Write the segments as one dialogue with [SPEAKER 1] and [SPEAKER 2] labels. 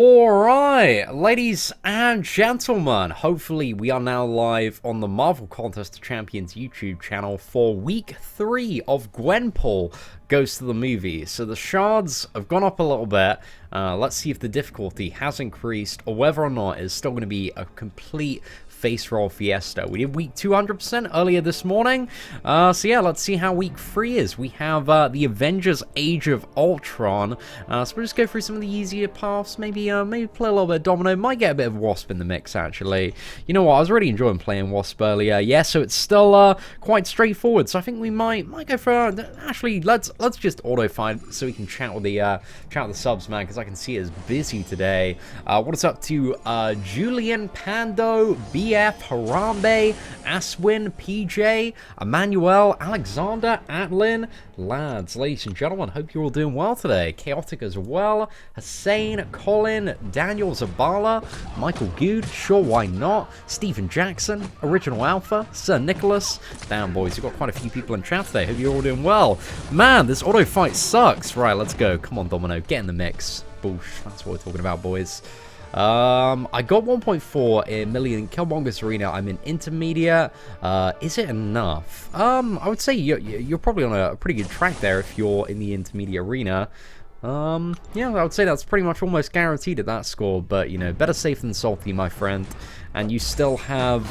[SPEAKER 1] Alright, ladies and gentlemen, hopefully we are now live on the Marvel Contest of Champions YouTube channel for week 3 of Gwenpool Goes to the Movies. So the shards have gone up a little bit. Let's see if the difficulty has increased or whether or not it's still going to be a complete face roll fiesta. We did week 200% earlier this morning. So yeah, let's see how week 3 is. We have the Avengers Age of Ultron. So we'll just go through some of the easier paths. Maybe play a little bit of Domino. Might get a bit of Wasp in the mix, actually. You know what? I was really enjoying playing Wasp earlier. Yeah, so it's still quite straightforward. So I think we might go for... actually, let's just auto-find so we can chat with the subs, man, because I can see it's busy today. What is up to Julian Pando, BF, Harambe, Aswin, PJ, Emmanuel, Alexander, Atlin, lads, ladies and gentlemen, hope you're all doing well today. Chaotic as well, Hussein, Colin, Daniel Zabala, Michael Good, sure why not, Stephen Jackson, Original Alpha, Sir Nicholas. Damn boys, we've got quite a few people in chat today, hope you're all doing well. Man, this auto fight sucks. Right, let's go, come on Domino, get in the mix. Boosh, that's what we're talking about, boys. I got 1.4 million in Killmonger's arena. I'm in intermediate. Is it enough? I would say you're probably on a pretty good track there if you're in the intermediate arena. Yeah, I would say that's pretty much almost guaranteed at that score, but, you know, better safe than salty, my friend. And you still have,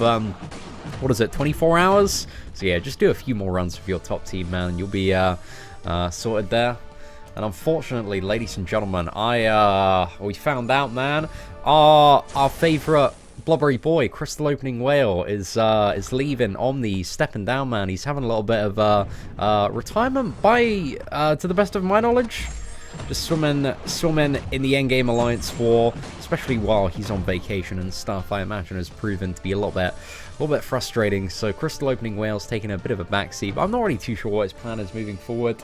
[SPEAKER 1] what is it, 24 hours? So yeah, just do a few more runs for your top team, man, and you'll be, sorted there. And unfortunately, ladies and gentlemen, we found out, man, our favorite blubbery boy, Crystal Opening Whale, is leaving Omni, stepping down, man. He's having a little bit of retirement by, to the best of my knowledge. Just swimming in the Endgame Alliance War, especially while he's on vacation and stuff, I imagine has proven to be a little bit frustrating. So Crystal Opening Whale's taking a bit of a backseat, but I'm not really too sure what his plan is moving forward.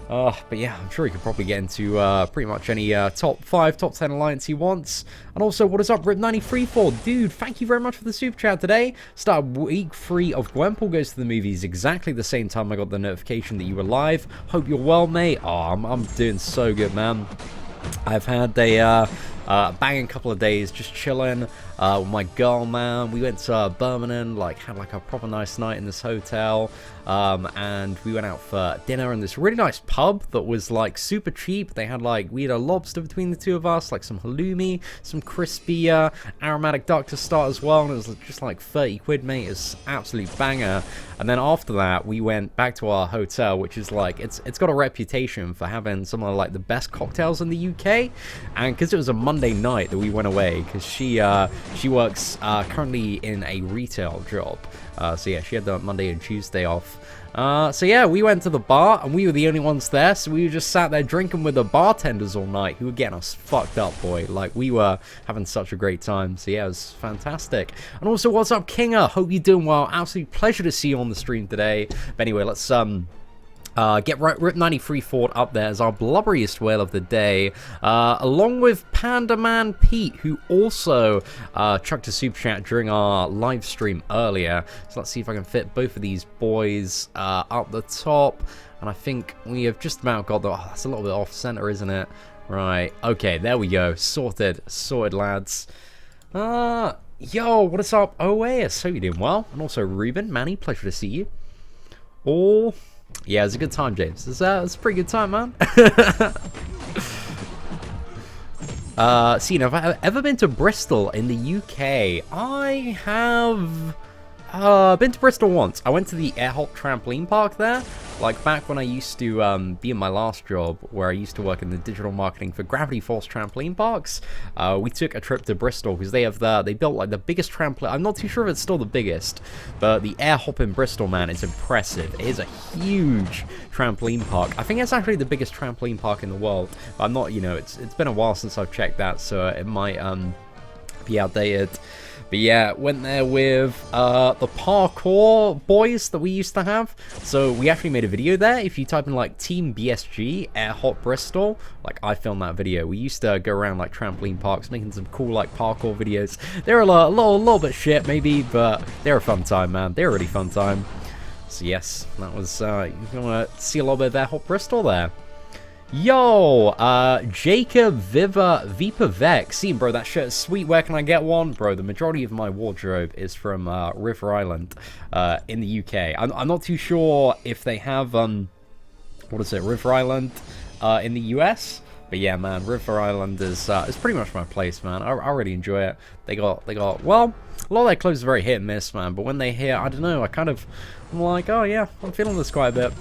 [SPEAKER 1] But yeah, I'm sure he could probably get into pretty much any top 5, top 10 alliance he wants. And also, what is up, Rip93 dude, thank you very much for the super chat today. Start week 3 of Gwenpool Goes to the Movies exactly the same time I got the notification that you were live. Hope you're well, mate. Oh, I'm doing so good, man. I've had a banging couple of days just chilling with my girl, man. We went to Birmingham, had a proper nice night in this hotel, and we went out for dinner in this really nice pub that was super cheap. They had we had a lobster between the two of us, some halloumi, some crispy aromatic duck to start as well, and it was just 30 quid, mate. It's absolute banger. And then after that, we went back to our hotel, which is it's got a reputation for having some of the best cocktails in the UK. And because it was a Monday night that we went away, because she works currently in a retail job. So yeah, she had the Monday and Tuesday off. So yeah, we went to the bar, and we were the only ones there, so we just sat there drinking with the bartenders all night, who were getting us fucked up, boy. We were having such a great time, so yeah, it was fantastic. And also, what's up, Kinga? Hope you're doing well. Absolute pleasure to see you on the stream today. But anyway, let's get Rip93 Ford up there as our blubberiest whale of the day, along with Panda Man Pete, who also chucked a super chat during our live stream earlier. So let's see if I can fit both of these boys up the top. And I think we have just about got the... Oh, that's a little bit off center, isn't it? Right. Okay, there we go. Sorted, lads. Yo, what is up, OAS? Hope you're doing well. And also Ruben, Manny, pleasure to see you. All... Yeah, it was a good time, James. It's a pretty good time, man. Have I ever been to Bristol in the UK? I have been to Bristol once. I went to the Airhop trampoline park there, back when I used to be in my last job, where I used to work in the digital marketing for Gravity Falls trampoline parks. We took a trip to Bristol because they built the biggest trampoline. I'm not too sure if it's still the biggest, but the Airhop in Bristol, man, is impressive. It is a huge trampoline park. I think it's actually the biggest trampoline park in the world. But I'm not, it's been a while since I've checked that, so it might be outdated. But yeah, went there with the parkour boys that we used to have. So we actually made a video there. If you type in Team BSG Airhop Bristol, I filmed that video. We used to go around trampoline parks, making some cool parkour videos. They're a little bit shit maybe, but they're a fun time, man. They're a really fun time. So yes, that was you're gonna see a little bit of Airhop Bristol there. Yo, Jacob Vipa Vex. See, bro, that shirt is sweet. Where can I get one? Bro, the majority of my wardrobe is from River Island in the UK. I'm not too sure if they have, what is it, River Island in the US? But yeah, man, River Island is pretty much my place, man. I really enjoy it. They got, well, a lot of their clothes are very hit and miss, man. But when they hit, I don't know, I'm like, oh yeah, I'm feeling this quite a bit.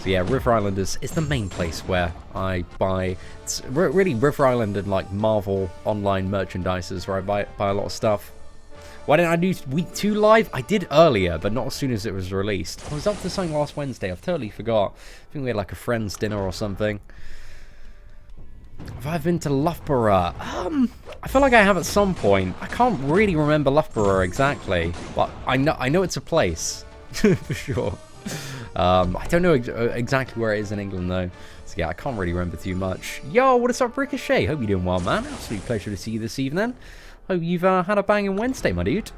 [SPEAKER 1] So yeah, River Island is the main place where I buy. It's really River Island and like Marvel online merchandises where I buy a lot of stuff. Why didn't I do week 2 live? I did earlier, but not as soon as it was released. I was up to something last Wednesday. I've totally forgot. I think we had like a friend's dinner or something. Have I been to Loughborough? I feel like I have at some point. I can't really remember Loughborough exactly, but I know it's a place for sure. I don't know exactly where it is in England though, so yeah, I can't really remember too much. Yo, what is up, Ricochet? Hope you're doing well, man. Absolute pleasure to see you this evening. Hope you've had a banging Wednesday, my dude.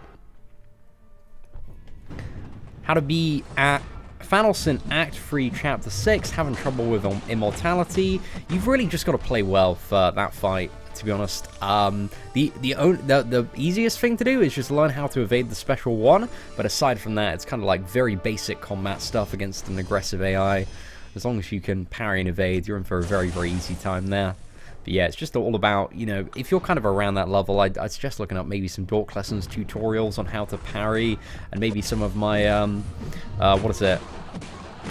[SPEAKER 1] How to be at Thanos in Act 3, Chapter 6, having trouble with immortality. You've really just got to play well for that fight, to be honest. The easiest thing to do is just learn how to evade the special one, but aside from that, it's kind of like very basic combat stuff against an aggressive AI. As long as you can parry and evade, you're in for a very, very easy time there. But yeah, it's just all about, you know, if you're kind of around that level, I'd suggest looking up maybe some Dork Lessons tutorials on how to parry, and maybe some of my,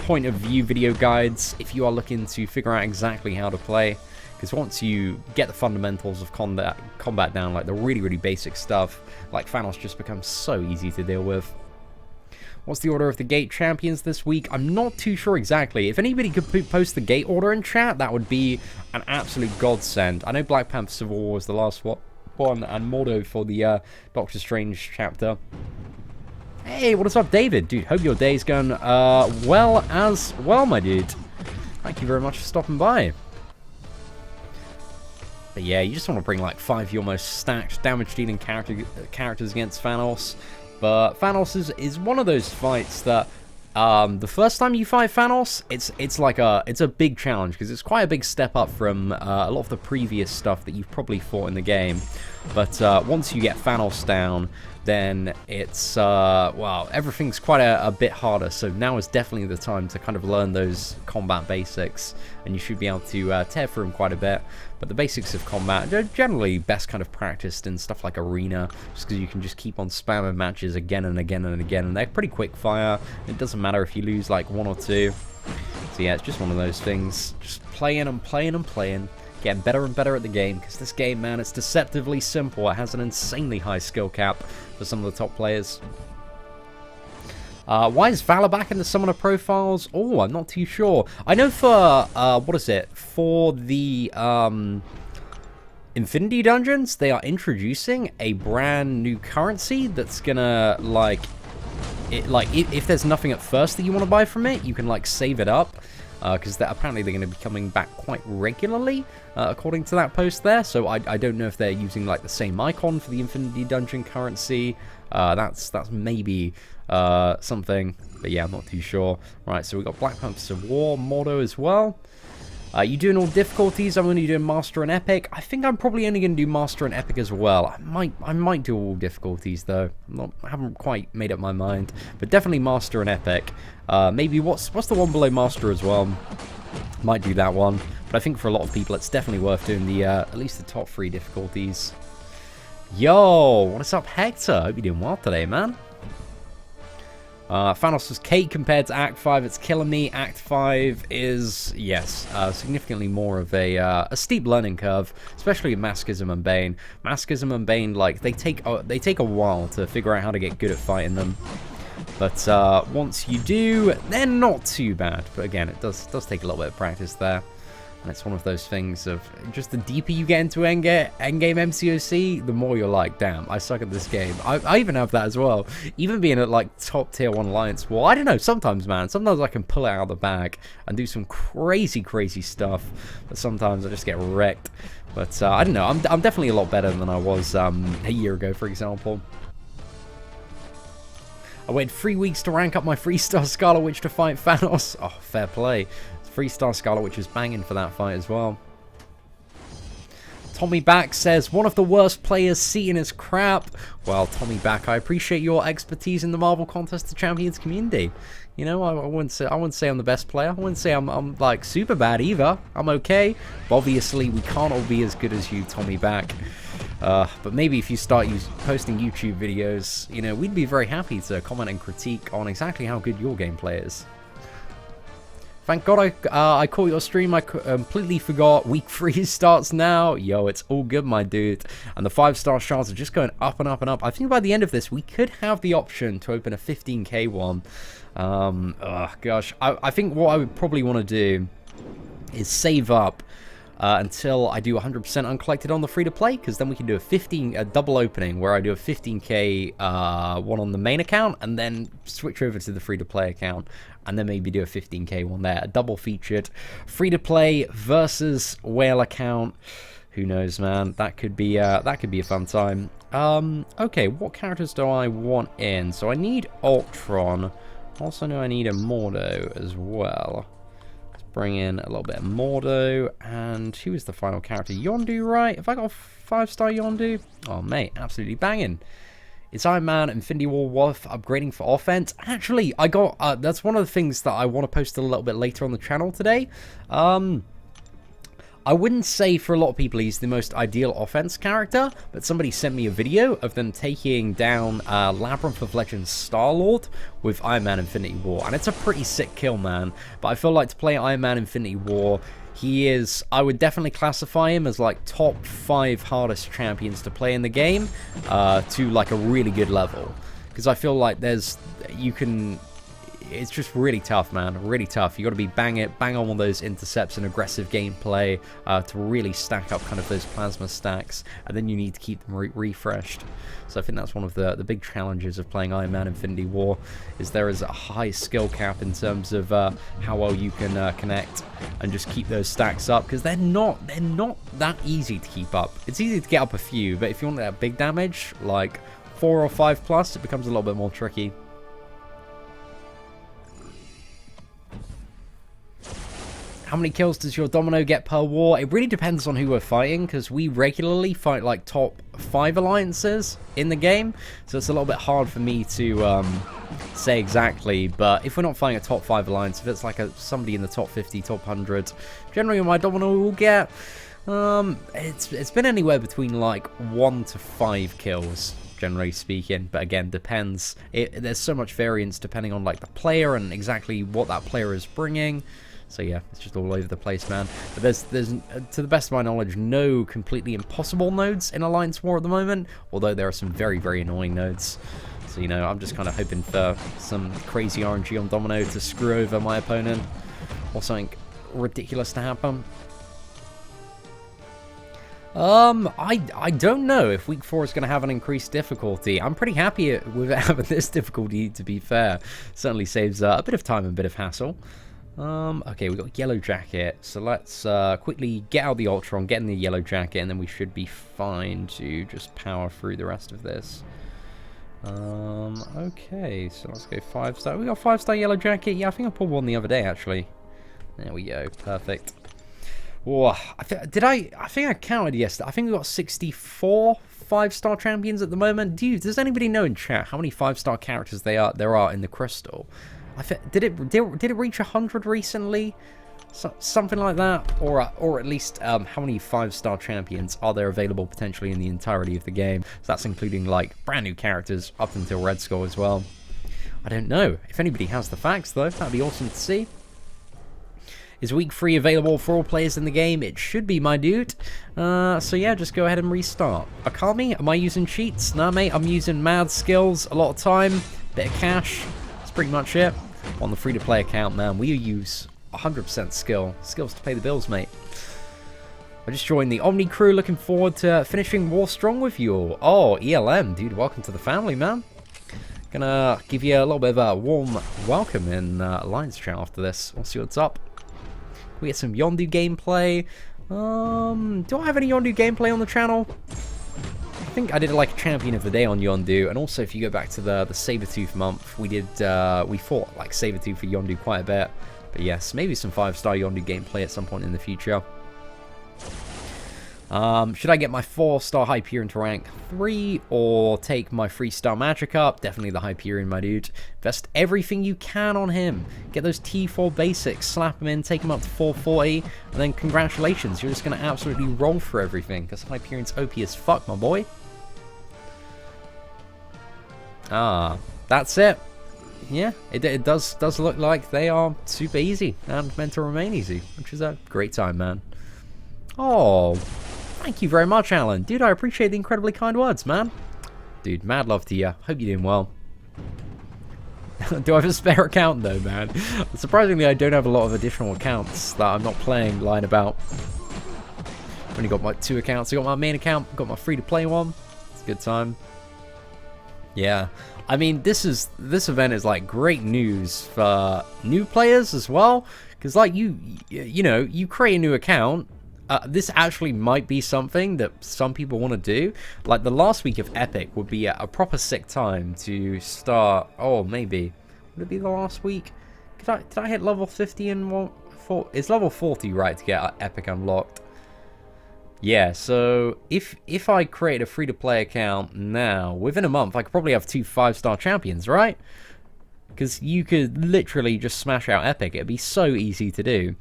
[SPEAKER 1] point of view video guides if you are looking to figure out exactly how to play. Because once you get the fundamentals of combat down, like the really, really basic stuff, like Thanos just becomes so easy to deal with. What's the order of the Gate champions this week? I'm not too sure exactly. If anybody could post the Gate order in chat, that would be an absolute godsend. I know Black Panther Civil War was the last one, and Mordo for the Doctor Strange chapter. Hey, what is up, David? Dude, hope your day's going well as well, my dude. Thank you very much for stopping by. But yeah, you just want to bring like 5 of your most stacked damage-dealing characters against Thanos. But Thanos is one of those fights that the first time you fight Thanos, it's a big challenge because it's quite a big step up from a lot of the previous stuff that you've probably fought in the game. But once you get Thanos down, then it's well, everything's quite a bit harder. So now is definitely the time to kind of learn those combat basics, and you should be able to tear through them quite a bit. But the basics of combat, they're generally best kind of practiced in stuff like Arena, just because you can just keep on spamming matches again and again and again, and they're pretty quick fire. It doesn't matter if you lose like 1 or 2. So yeah, it's just one of those things. Just playing and playing and playing. Getting better and better at the game, because this game, man, it's deceptively simple. It has an insanely high skill cap for some of the top players. Why is Valor back in the summoner profiles? Oh, I'm not too sure. I know for, what is it? For the, Infinity Dungeons, they are introducing a brand new currency that's gonna, like, if there's nothing at first that you want to buy from it, you can, like, save it up. Because apparently they're going to be coming back quite regularly, according to that post there. So I don't know if they're using like the same icon for the Infinity Dungeon currency. That's maybe something, but yeah, I'm not too sure. Right, so we got Black Panther Civil War, Mordo as well. You doing all difficulties? I'm only doing Master and Epic. I think I'm probably only going to do Master and Epic as well. I might do all difficulties though. I haven't quite made up my mind, but definitely Master and Epic. Maybe what's the one below Master as well? Might do that one, but I think for a lot of people it's definitely worth doing the at least the top 3 difficulties. Yo, what is up, Hector? Hope you're doing well today, man. Thanos' cake compared to Act 5, it's killing me. Act 5 is, yes, significantly more of a steep learning curve, especially in Masochism and Bane. Masochism and Bane, like, they take a while to figure out how to get good at fighting them. But once you do, they're not too bad. But again, it does take a little bit of practice there. And it's one of those things of just the deeper you get into endgame MCOC, the more you're like, damn, I suck at this game. I even have that as well. Even being at like top tier 1 Alliance War, I don't know, sometimes, man, sometimes I can pull it out of the bag and do some crazy, crazy stuff. But sometimes I just get wrecked. But I don't know, I'm definitely a lot better than I was a year ago, for example. I waited 3 weeks to rank up my 3-star Scarlet Witch to fight Thanos. Oh, fair play. 3-star Scarlet, which is banging for that fight as well. Tommy Back says, one of the worst players, Seatin is crap. Well, Tommy Back, I appreciate your expertise in the Marvel Contest of Champions community. You know, I wouldn't say I'm the best player. I wouldn't say I'm like super bad either. I'm okay. But obviously, we can't all be as good as you, Tommy Back. But maybe if you start posting YouTube videos, you know, we'd be very happy to comment and critique on exactly how good your gameplay is. Thank God I caught your stream. I completely forgot. Week 3 starts now. Yo, it's all good, my dude. And the 5-star shards are just going up and up and up. I think by the end of this, we could have the option to open a 15k one. Gosh. I think what I would probably want to do is save up until I do 100% uncollected on the free-to-play, because then we can do a double opening where I do a 15k one on the main account and then switch over to the free-to-play account, and then maybe do a 15k one there. A double featured free-to-play versus whale account. Who knows, man? That could be a fun time. Okay, what characters do I want in? So I need Ultron. Also know I need a Mordo as well. Bring in a little bit of Mordo, and who is the final character? Yondu, right? Have I got a 5-star Yondu? Oh, mate, absolutely banging. Is Iron Man Infinity War worth upgrading for offense? Actually, I got, that's one of the things that I want to post a little bit later on the channel today. I wouldn't say for a lot of people he's the most ideal offense character, but somebody sent me a video of them taking down Labyrinth of Legends Star-Lord with Iron Man Infinity War, and it's a pretty sick kill, man. But I feel like to play Iron Man Infinity War, he is, I would definitely classify him as like top 5 hardest champions to play in the game, to like a really good level. Because I feel like it's just really tough, man. Really tough. You got to be bang on all those intercepts and aggressive gameplay to really stack up kind of those plasma stacks, and then you need to keep them refreshed. So I think that's one of the big challenges of playing Iron Man Infinity War, is there is a high skill cap in terms of how well you can connect and just keep those stacks up, because they're not that easy to keep up. It's easy to get up a few, but if you want that big damage, like 4 or 5 plus, it becomes a little bit more tricky. How many kills does your Domino get per war? It really depends on who we're fighting, because we regularly fight like top 5 alliances in the game, so it's a little bit hard for me to say exactly. But if we're not fighting a top 5 alliance, if it's like somebody in the top 50, top 100, generally my Domino will get it's been anywhere between like 1 to 5 kills, generally speaking. But again, depends. There's so much variance depending on like the player and exactly what that player is bringing. So yeah, it's just all over the place, man. But there's to the best of my knowledge, no completely impossible nodes in Alliance War at the moment, although there are some very, very annoying nodes. So, you know, I'm just kind of hoping for some crazy RNG on Domino to screw over my opponent, or something ridiculous to happen. I don't know if Week 4 is going to have an increased difficulty. I'm pretty happy with it having this difficulty, to be fair. Certainly saves a bit of time and a bit of hassle. Okay, we got Yellow Jacket, so let's quickly get out the Ultron, get in the Yellow Jacket, and then we should be fine to just power through the rest of this. Okay, so let's go 5-star. We got 5-star Yellow Jacket. Yeah, I think I pulled one the other day, actually. There we go, perfect. Whoa, I think I counted yesterday. I think we got 64 5-star champions at the moment. Does anybody know in chat how many 5-star characters there are in the Crystal? Did it reach 100 recently? Something like that, or at least how many 5-star champions are there available potentially in the entirety of the game? So that's including like brand new characters up until Red Skull as well. I don't know. If anybody has the facts though, that'd be awesome to see. Is Week 3 available for all players in the game? It should be, my dude. So yeah, just go ahead and restart. Akami, am I using cheats? Nah, mate, I'm using mad skills, a lot of time, bit of cash. Pretty much it. On the free-to-play account, man, we use 100% skills to pay the bills, mate. I just joined the Omni crew, looking forward to finishing War Strong with you all. Oh, ELM, dude, welcome to the family, man. Gonna give you a little bit of a warm welcome in Alliance chat after this. We'll see what's up. We get some Yondu gameplay. Do I have any Yondu gameplay on the channel? I think I did like a champion of the day on Yondu, and also if you go back to the Sabertooth month, we fought like Sabertooth for Yondu quite a bit. But yes, maybe some 5-star Yondu gameplay at some point in the future. Should I get my 4-star Hyperion to rank 3 or take my 3-star magic up? Definitely the Hyperion, my dude. Invest everything you can on him. Get those T4 basics, slap him in, take him up to 440, and then congratulations, you're just going to absolutely roll for everything, because Hyperion's OP as fuck, my boy. That's it. Yeah, it does look like they are super easy and meant to remain easy, which is a great time, man. Oh, thank you very much, Alan. Dude, I appreciate the incredibly kind words, man. Dude, mad love to you. Hope you're doing well. Do I have a spare account, though, man? Surprisingly, I don't have a lot of additional accounts that I'm not playing lying about. I've only got my 2 accounts. I got my main account, got my free-to-play one. It's a good time. Yeah. I mean, this event is, like, great news for new players as well. Because, like, you know, you create a new account. This actually might be something that some people want to do. Like, the last week of Epic would be a proper sick time to start. Oh, maybe. Would it be the last week? Did I hit level 50 in one? It's level 40, right, to get Epic unlocked. Yeah, so if I create a free-to-play account now, within a month, I could probably have 2 5-star champions, right? Because you could literally just smash out Epic. It'd be so easy to do.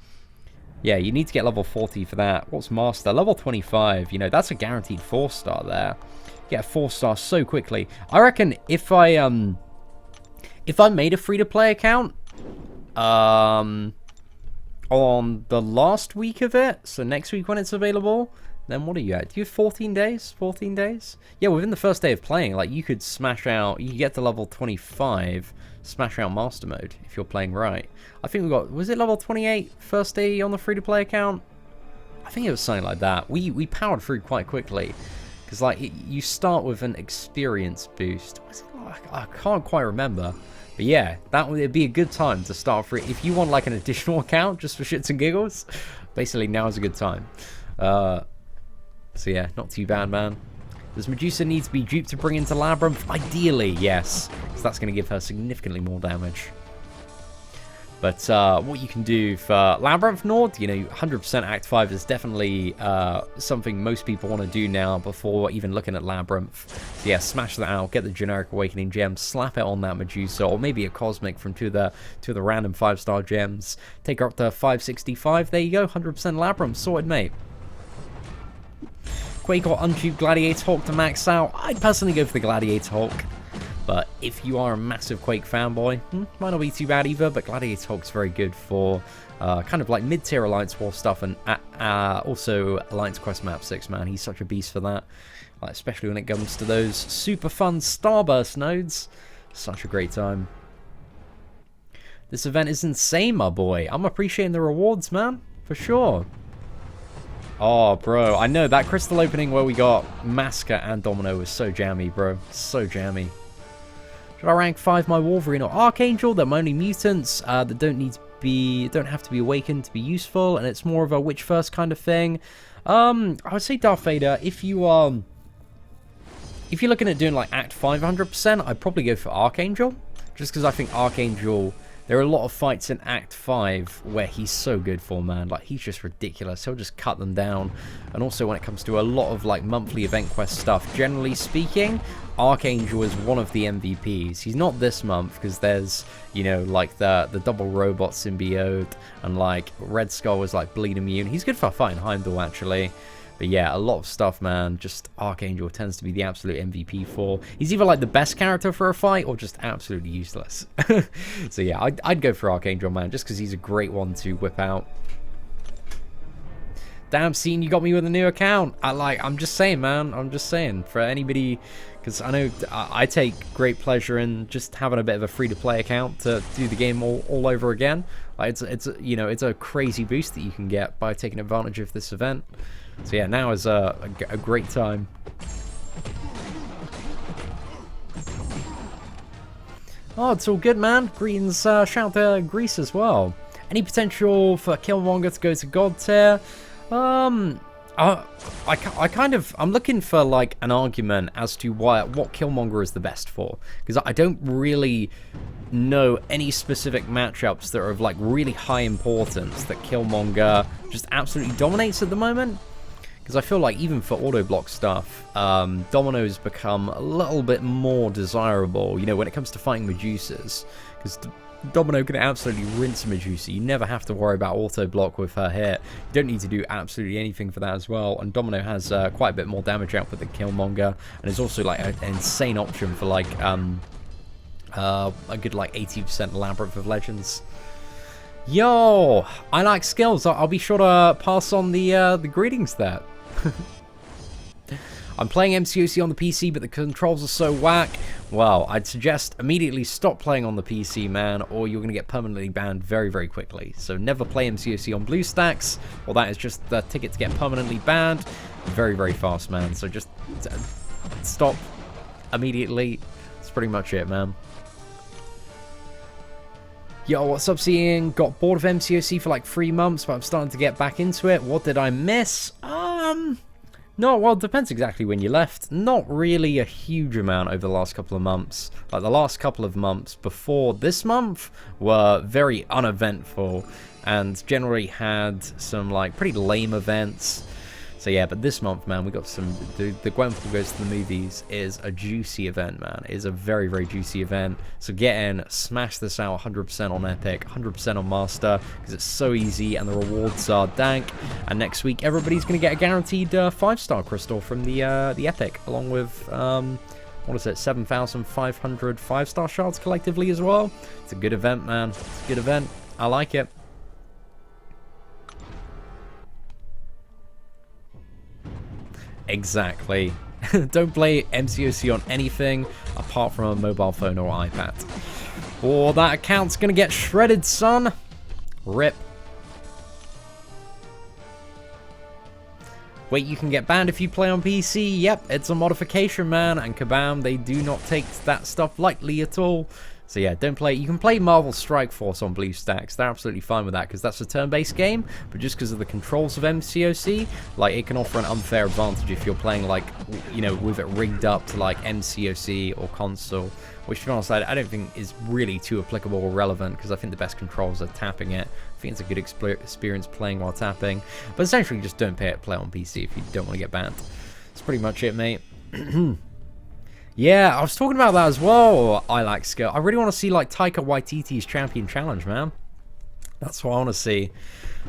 [SPEAKER 1] Yeah, you need to get level 40 for that. What's Master? Level 25. You know, that's a guaranteed 4-star there. Get a 4-star so quickly. I reckon if I made a free-to-play account on the last week of it, so next week when it's available, then what are you at? Do you have 14 days? 14 days? Yeah, within the first day of playing, like, you could smash out, you could get to level 25, smash out Master Mode if you're playing right. I think we got, was it level 28 first day on the free-to-play account? I think it was something like that. We powered through quite quickly. Because, like, you start with an experience boost. Was it like, I can't quite remember. But yeah, it'd be a good time to start free. If you want, like, an additional account just for shits and giggles, basically now is a good time. So yeah, not too bad, man. Does Medusa need to be duped to bring into Labyrinth? Ideally, yes. Because that's going to give her significantly more damage. But what you can do for Labyrinth Nord, you know, 100% Act 5 is definitely something most people want to do now before even looking at Labyrinth. So yeah, smash that out, get the generic Awakening gem, slap it on that Medusa, or maybe a Cosmic from two of the random 5-star gems. Take her up to 565, there you go, 100% Labyrinth, sorted, mate. Quake or Untube Gladiator Hawk to max out? I'd personally go for the Gladiator Hawk. But if you are a massive Quake fanboy, might not be too bad either, but Gladiator Hawk's very good for kind of like mid-tier Alliance War stuff, and also Alliance Quest Map 6, man. He's such a beast for that, like, especially when it comes to those super fun Starburst nodes. Such a great time. This event is insane, my boy. I'm appreciating the rewards, man, for sure. Oh, bro, I know that crystal opening where we got Masker and Domino was so jammy, bro. So jammy. Should I rank 5 my Wolverine or Archangel? They're only mutants that don't have to be awakened to be useful, and it's more of a which first kind of thing. I would say Darth Vader. If you're looking at doing like Act 500%, I'd probably go for Archangel, just because I think Archangel. There are a lot of fights in Act 5 where he's so good for, man. Like, he's just ridiculous. He'll just cut them down. And also when it comes to a lot of, like, monthly event quest stuff, generally speaking, Archangel is one of the MVPs. He's not this month, because there's, you know, like, the double robot symbiote, and, like, Red Skull was, like, bleed immune. He's good for fighting Heimdall, actually. But yeah, a lot of stuff, man. Just Archangel tends to be the absolute MVP for. He's either like the best character for a fight or just absolutely useless. So yeah, I'd go for Archangel, man, just because he's a great one to whip out. Damn, Seatin, you got me with a new account. I'm just saying, man. I'm just saying for anybody, because I know I take great pleasure in just having a bit of a free-to-play account to do the game all over again. Like, it's you know, it's a crazy boost that you can get by taking advantage of this event. So yeah, now is a great time. Oh, it's all good, man. Greetings, shout out to Greece as well. Any potential for Killmonger to go to God tier? I'm looking for like an argument as to what Killmonger is the best for, because I don't really know any specific matchups that are of like really high importance that Killmonger just absolutely dominates at the moment. Because I feel like even for auto block stuff, Domino's become a little bit more desirable, you know, when it comes to fighting Medusas. Because Domino can absolutely rinse Medusa. You never have to worry about auto block with her hit. You don't need to do absolutely anything for that as well. And Domino has quite a bit more damage output than Killmonger, and is also like an insane option for like a good like 80% Labyrinth of Legends. Yo, I like skills. I'll be sure to pass on the greetings there. I'm playing MCOC on the PC, but the controls are so whack. Well, I'd suggest immediately stop playing on the PC, man, or you're going to get permanently banned very, very quickly. So never play MCOC on BlueStacks, or that is just the ticket to get permanently banned very, very fast, man. So just stop immediately. That's pretty much it, man. Yo, what's up, Seatin? Got bored of MCOC for like 3 months, but I'm starting to get back into it. What did I miss? No, well, it depends exactly when you left. Not really a huge amount over the last couple of months. Like, the last couple of months before this month were very uneventful and generally had some, like, pretty lame events. So, yeah, but this month, man, we got some... The Gwenpool Goes to the Movies is a juicy event, man. It is a very, very juicy event. So get in, smash this out 100% on Epic, 100% on Master, because it's so easy and the rewards are dank. And next week, everybody's going to get a guaranteed 5-star crystal from the Epic, along with, what is it, 7,500 5-star shards collectively as well. It's a good event, man. It's a good event. I like it. Exactly. Don't play MCOC on anything apart from a mobile phone or iPad. Or that account's gonna get shredded, son. RIP. Wait, you can get banned if you play on PC? Yep, it's a modification, man. And kabam, they do not take that stuff lightly at all. So yeah, don't play. You can play Marvel Strike Force on BlueStacks. They're absolutely fine with that because that's a turn-based game. But just because of the controls of MCOC, like it can offer an unfair advantage if you're playing like, you know, with it rigged up to like MCOC or console. Which, to be honest, I don't think is really too applicable or relevant because I think the best controls are tapping it. I think it's a good experience playing while tapping. But essentially, just don't play on PC if you don't want to get banned. That's pretty much it, mate. Yeah, I was talking about that as well, I like skill. I really want to see, like, Taika Waititi's Champion Challenge, man. That's what I want to see.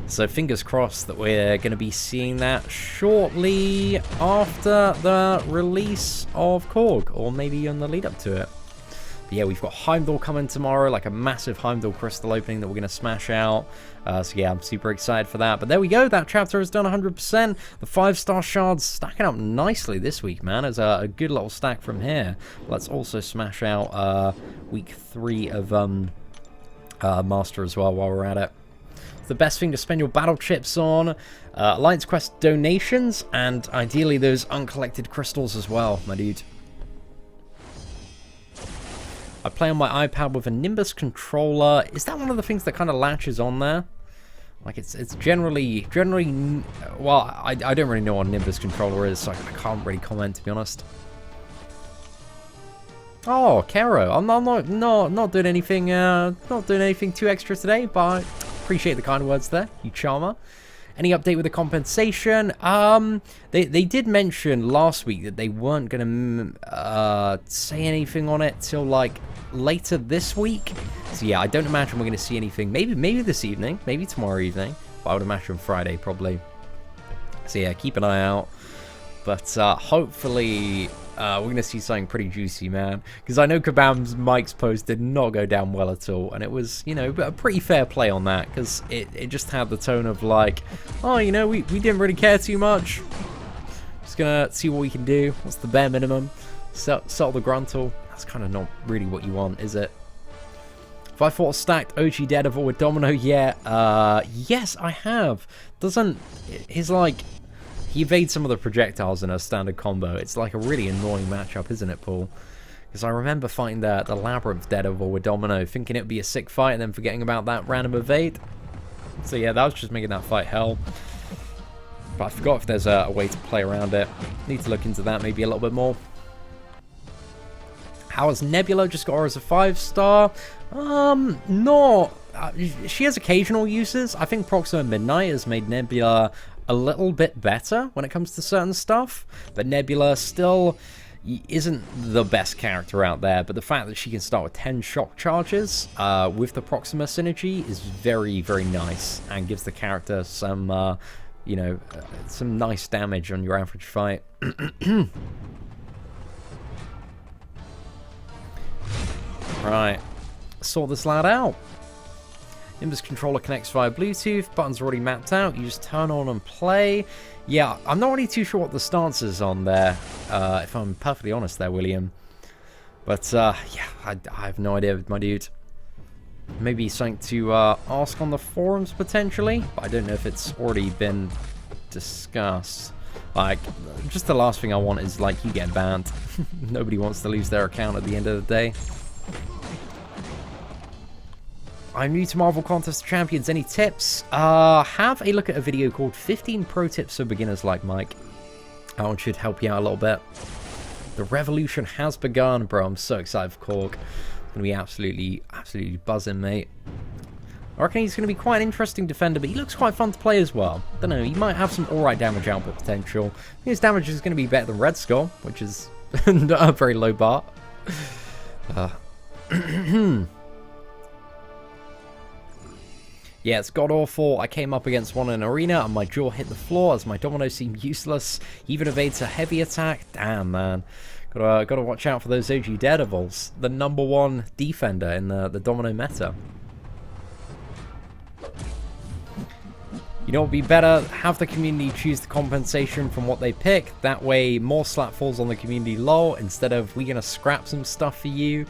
[SPEAKER 1] So, fingers crossed that we're going to be seeing that shortly after the release of Korg, or maybe on the lead up to it. But yeah, we've got Heimdall coming tomorrow, like a massive Heimdall crystal opening that we're going to smash out. So yeah, I'm super excited for that. But there we go, that chapter is done 100%. The 5-star shards stacking up nicely this week, man. It's a good little stack from here. Let's also smash out week 3 of Master as well while we're at it. It's the best thing to spend your battle chips on. Alliance Quest donations, and ideally those uncollected crystals as well, my dude. I play on my iPad with a Nimbus controller. Is that one of the things that kind of latches on there? Like, it's generally... Well, I don't really know what a Nimbus controller is, so I can't really comment, to be honest. Oh, Kero. I'm not doing anything, not doing anything too extra today, but I appreciate the kind words there, you charmer. Any update with the compensation? They did mention last week that they weren't going to say anything on it till, like, later this week. So, yeah, I don't imagine we're going to see anything. Maybe this evening. Maybe tomorrow evening. But I would imagine Friday, probably. So, yeah, keep an eye out. But hopefully... we're going to see something pretty juicy, man. Because I know Kabam's Mike's post did not go down well at all. And it was, you know, a pretty fair play on that. Because it just had the tone of like, oh, you know, we didn't really care too much. Just going to see what we can do. What's the bare minimum? Settle the gruntle. That's kind of not really what you want, is it? If I fought a stacked OG Daredevil with Domino, yeah. Yes, I have. Doesn't... He's like... He evades some of the projectiles in a standard combo. It's like a really annoying matchup, isn't it, Paul? Because I remember fighting the Labyrinth Daredevil with Domino, thinking it would be a sick fight, and then forgetting about that random evade. So yeah, that was just making that fight hell. But I forgot if there's a way to play around it. Need to look into that maybe a little bit more. How has Nebula just got her as a 5-star? Not... she has occasional uses. I think Proxima Midnight has made Nebula a little bit better when it comes to certain stuff. But Nebula still isn't the best character out there. But the fact that she can start with 10 shock charges with the Proxima synergy is very, very nice. And gives the character some, you know, some nice damage on your average fight. Right, sort this lad out. Nimbus controller connects via Bluetooth. Buttons are already mapped out. You just turn on and play. Yeah, I'm not really too sure what the stance is on there, if I'm perfectly honest there, William. But, yeah, I have no idea, my dude. Maybe something to ask on the forums, potentially. But I don't know if it's already been discussed. Like, just the last thing I want is, like, you get banned. Nobody wants to lose their account at the end of the day. I'm new to Marvel Contest of Champions. Any tips? Have a look at a video called 15 Pro Tips for Beginners like Mike. That one should help you out a little bit. The revolution has begun, bro. I'm so excited for Korg. It's going to be absolutely buzzing, mate. I reckon he's going to be quite an interesting defender, but he looks quite fun to play as well. Don't know, he might have some alright damage output potential. I think his damage is going to be better than Red Skull, which is a very low bar. Yeah, it's god-awful. I came up against one in an arena and my jaw hit the floor as my domino seemed useless. He even evades a heavy attack. Damn, man. Gotta watch out for those OG Daredevils. The #1 defender in the domino meta. You know what would be better? Have the community choose the compensation from what they pick. That way, more slap falls on the community lol instead of we gonna scrap some stuff for you.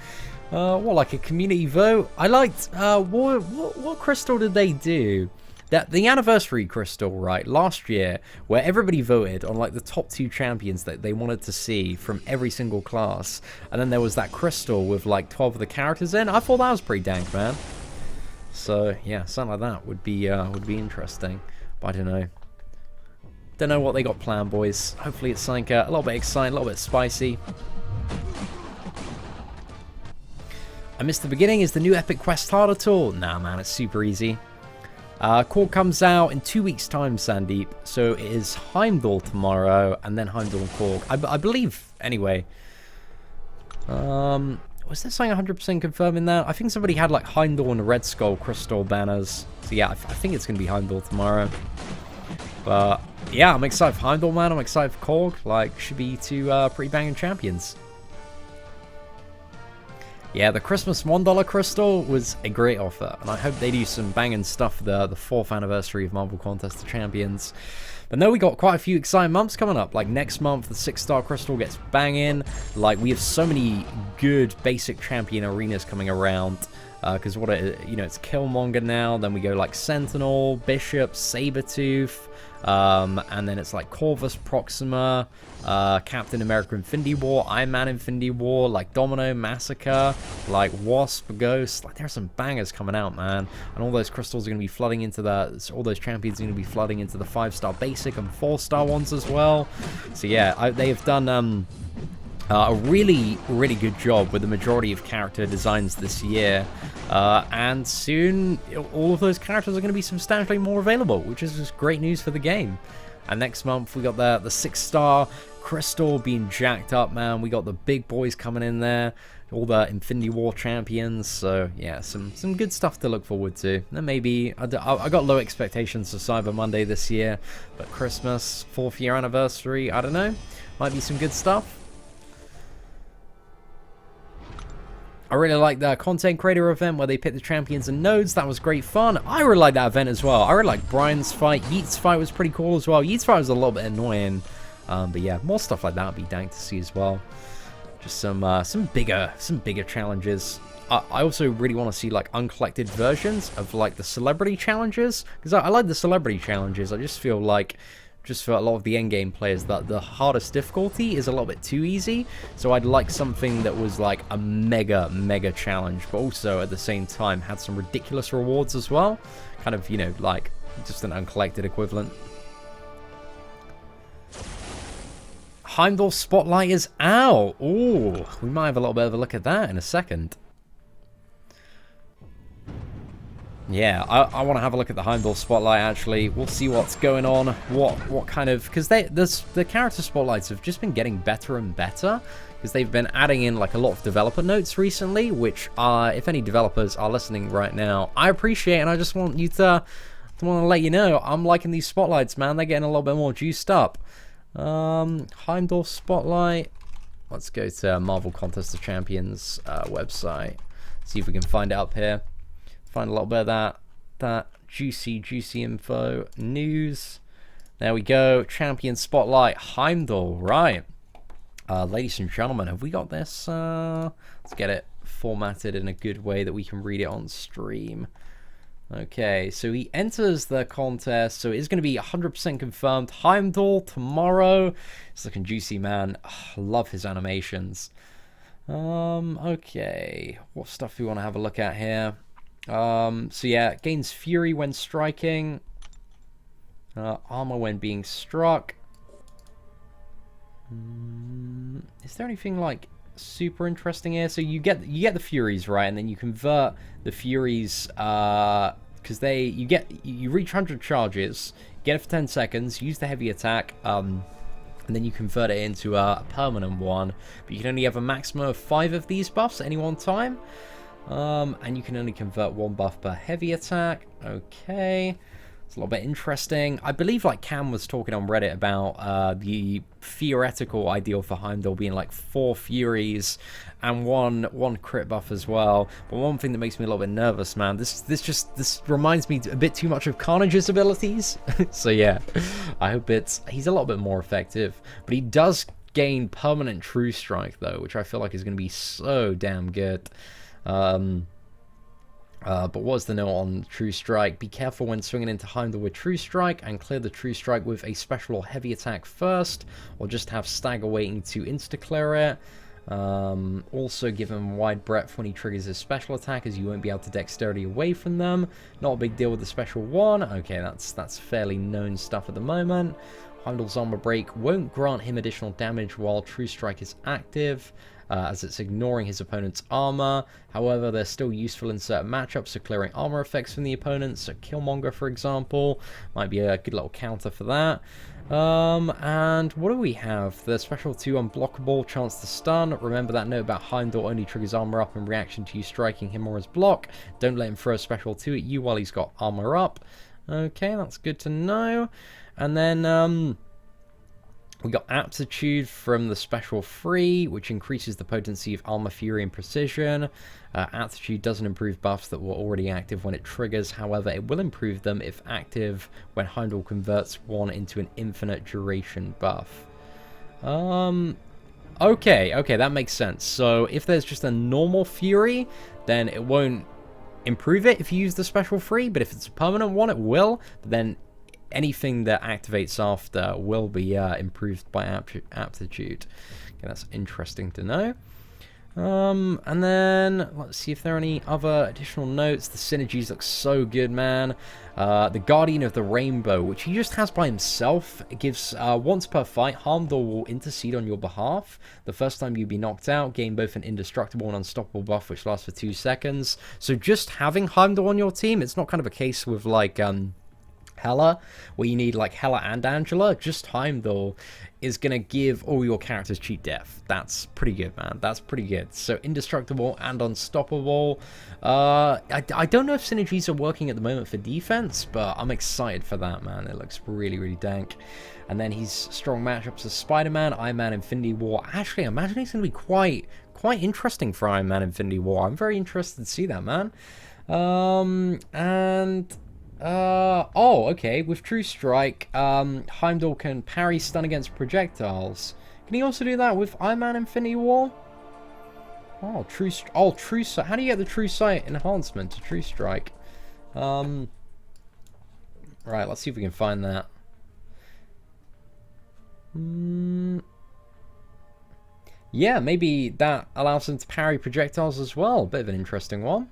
[SPEAKER 1] What, like a community vote? I liked, what crystal did they do? The anniversary crystal, right, last year, where everybody voted on, like, the top 2 champions that they wanted to see from every single class. And then there was that crystal with, like, 12 of the characters in. I thought that was pretty dank, man. So, yeah, something like that would be interesting. But I don't know. Don't know what they got planned, boys. Hopefully it's something a little bit exciting, a little bit spicy. I missed the beginning. Is the new Epic Quest hard at all? Nah, man, it's super easy. Korg comes out in 2 weeks' time, Sandeep. So it is Heimdall tomorrow, and then Heimdall and Korg. I believe, anyway. Was there something 100% confirming that? I think somebody had, like, Heimdall and Red Skull crystal banners. So yeah, I think it's going to be Heimdall tomorrow. But yeah, I'm excited for Heimdall, man. I'm excited for Korg. Like, should be 2 pretty banging champions. Yeah, the Christmas $1 crystal was a great offer, and I hope they do some banging stuff for the 4th anniversary of Marvel Contest of Champions. But no, we got quite a few exciting months coming up. Like next month, the 6-star crystal gets banging. Like we have so many good basic champion arenas coming around. Because it's Killmonger now. Then we go like Sentinel, Bishop, Sabretooth. And then it's like Corvus, Proxima, Captain America Infinity War, Iron Man Infinity War, like Domino, Massacre, like Wasp, Ghost. Like there's some bangers coming out, man. And all those crystals are going to be flooding into all those champions are going to be flooding into the 5-star basic and 4-star ones as well. So yeah, they have done a really, really good job with the majority of character designs this year. And soon, all of those characters are going to be substantially more available, which is just great news for the game. And next month, we got the 6-star crystal being jacked up, man. We got the big boys coming in there, all the Infinity War champions. So, yeah, some good stuff to look forward to. And maybe, I got low expectations for Cyber Monday this year, but Christmas, 4th year anniversary, I don't know. Might be some good stuff. I really like the content creator event where they pick the champions and nodes. That was great fun. I really like that event as well. I really like Brian's fight. Yeet's fight was pretty cool as well. Yeet's fight was a little bit annoying. But yeah, more stuff like that would be dank to see as well. Just some bigger challenges. I also really want to see like uncollected versions of like the celebrity challenges. Because I like the celebrity challenges. I just feel like for a lot of the endgame players, that the hardest difficulty is a little bit too easy. So I'd like something that was like a mega challenge, but also at the same time had some ridiculous rewards as well. Kind of, like just an uncollected equivalent. Heimdall Spotlight is out. Ooh, we might have a little bit of a look at that in a second. Yeah, I want to have a look at the Heimdall Spotlight, actually. We'll see what's going on, what kind of... Because the character spotlights have just been getting better and better, because they've been adding in, like, a lot of developer notes recently, which, if any developers are listening right now, I appreciate, and I just want you to want to let you know, I'm liking these spotlights, man. They're getting a little bit more juiced up. Heimdall Spotlight. Let's go to Marvel Contest of Champions website. See if we can find it up here. Find a little bit of that juicy info. News. There we go. Champion Spotlight. Heimdall. Right. Ladies and gentlemen, have we got this? Let's get it formatted in a good way that we can read it on stream. Okay, so he enters the contest, so it is going to be 100% confirmed. Heimdall tomorrow. It's looking juicy, man. Love his animations. Okay, what stuff do we want to have a look at here? So yeah, gains fury when striking. Armor when being struck. Is there anything like super interesting here? So you get the furies, right, and then you convert the furies because you reach 100 charges, get it for 10 seconds, use the heavy attack, and then you convert it into a permanent one. But you can only have a maximum of 5 of these buffs at any one time, and you can only convert 1 buff per heavy attack. Okay. It's a little bit interesting. I believe like Cam was talking on Reddit about the theoretical ideal for Heimdall being like 4 Furies and one crit buff as well. But one thing that makes me a little bit nervous, man, this reminds me a bit too much of Carnage's abilities. So yeah, I hope he's a little bit more effective. But he does gain permanent True Strike though, which I feel like is going to be so damn good. But what's the note on True Strike? Be careful when swinging into Heimdall with True Strike, and clear the True Strike with a special or heavy attack first, or just have stagger waiting to insta-clear it. Also give him wide breadth when he triggers his special attack, as you won't be able to dexterity away from them. Not a big deal with the special one. Okay, that's fairly known stuff at the moment. Heimdall's armor break won't grant him additional damage while True Strike is active, as it's ignoring his opponent's armor. However, they're still useful in certain matchups, so clearing armor effects from the opponents. So Killmonger, for example, might be a good little counter for that. And what do we have? The special 2 unblockable, chance to stun. Remember that note about Heimdall only triggers armor up in reaction to you striking him or his block. Don't let him throw a special 2 at you while he's got armor up. Okay, that's good to know. And then we got Aptitude from the Special 3, which increases the potency of Armor, Fury, and Precision. Aptitude doesn't improve buffs that were already active when it triggers. However, it will improve them if active when Heimdall converts one into an infinite duration buff. Okay, that makes sense. So if there's just a normal Fury, then it won't improve it if you use the Special 3, but if it's a permanent one, it will. Then anything that activates after will be improved by Aptitude. Okay, that's interesting to know. And then let's see if there are any other additional notes. The synergies look so good, man. The Guardian of the Rainbow, which he just has by himself, it gives once per fight, Heimdall will intercede on your behalf. The first time you be knocked out, gain both an indestructible and unstoppable buff, which lasts for 2 seconds. So just having Heimdall on your team, it's not kind of a case with like Hela, where you need like Hela and Angela. Just Heimdall is gonna give all your characters cheat death. That's pretty good, man. That's pretty good. So indestructible and unstoppable. I don't know if synergies are working at the moment for defense, but I'm excited for that, man. It looks really, really dank. And then he's strong matchups as Spider-Man, Iron Man, Infinity War. Actually, I imagine he's gonna be quite interesting for Iron Man, Infinity War. I'm very interested to see that, man. Okay, with True Strike, Heimdall can parry stun against projectiles. Can he also do that with Iron Man Infinity War? True Sight. How do you get the True Sight enhancement to True Strike? Right, let's see if we can find that. Yeah, maybe that allows him to parry projectiles as well. Bit of an interesting one.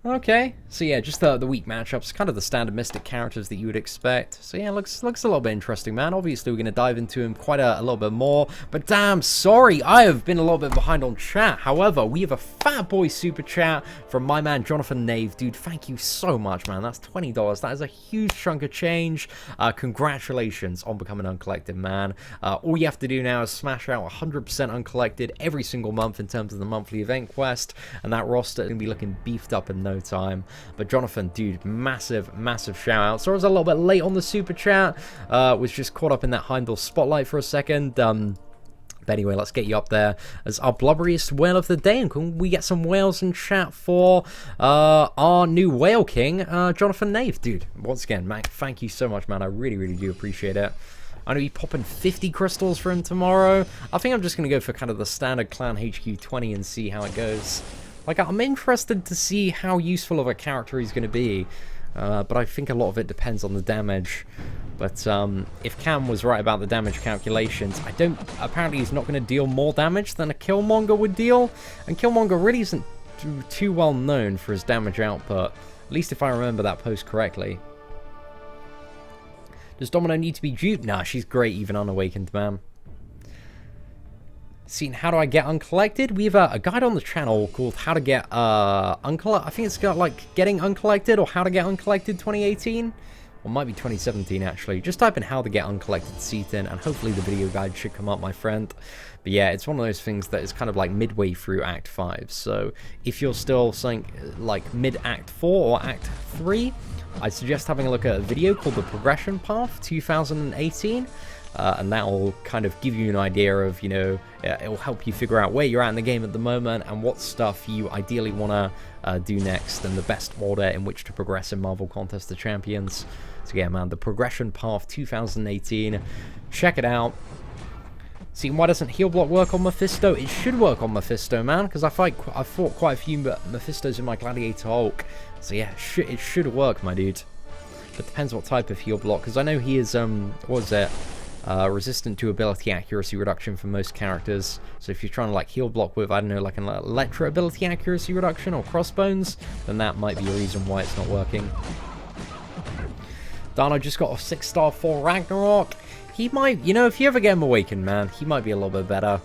[SPEAKER 1] Okay, so yeah, just the weak matchups, kind of the standard Mystic characters that you would expect. So yeah, looks a little bit interesting, man. Obviously, we're going to dive into him quite a little bit more. But damn, sorry, I have been a little bit behind on chat. However, we have a fat boy super chat from my man, Jonathan Nave. Dude, thank you so much, man. That's $20. That is a huge chunk of change. Congratulations on becoming uncollected, man. All you have to do now is smash out 100% uncollected every single month in terms of the monthly event quest. And that roster is going to be looking beefed up in no time. But Jonathan, dude, massive shout out. So I was a little bit late on the super chat, was just caught up in that Heimdall spotlight for a second. But anyway, let's get you up there as our blubberiest whale of the day, and can we get some whales in chat for our new whale king, Jonathan Nave. Dude, once again, Mac, thank you so much, man. I really do appreciate it. I'm going to be popping 50 crystals for him tomorrow. I think I'm just going to go for kind of the standard Clan HQ 20 and see how it goes. Like, I'm interested to see how useful of a character he's going to be, but I think a lot of it depends on the damage. But if Cam was right about the damage calculations, apparently he's not going to deal more damage than a Killmonger would deal, and Killmonger really isn't too well known for his damage output, at least if I remember that post correctly. Does Domino need to be duped? Nah, she's great even unawakened, man. Seatin, how do I get uncollected? We have a guide on the channel called How to Get Uncollected. I think it's got like Getting Uncollected or How to Get Uncollected 2018. Or it might be 2017 actually. Just type in How to Get Uncollected Seatin and hopefully the video guide should come up, my friend. But yeah, it's one of those things that is kind of like midway through Act 5. So if you're still saying like mid-Act 4 or Act 3, I suggest having a look at a video called The Progression Path 2018. And that will kind of give you an idea of, you know, it will help you figure out where you're at in the game at the moment and what stuff you ideally want to do next and the best order in which to progress in Marvel Contest of Champions. So yeah, man, The Progression Path 2018. Check it out. See, why doesn't heal block work on Mephisto? It should work on Mephisto, man, because I've fought quite a few Mephistos in my Gladiator Hulk. So yeah, it should work, my dude. But depends what type of heal block, because I know he is, what was it? Resistant to ability accuracy reduction for most characters. So if you're trying to like heal block with, I don't know, like an electro ability accuracy reduction or crossbones, then that might be a reason why it's not working. Dano just got a 6-star for Ragnarok. He might, you know, if you ever get him awakened, man, he might be a little bit better.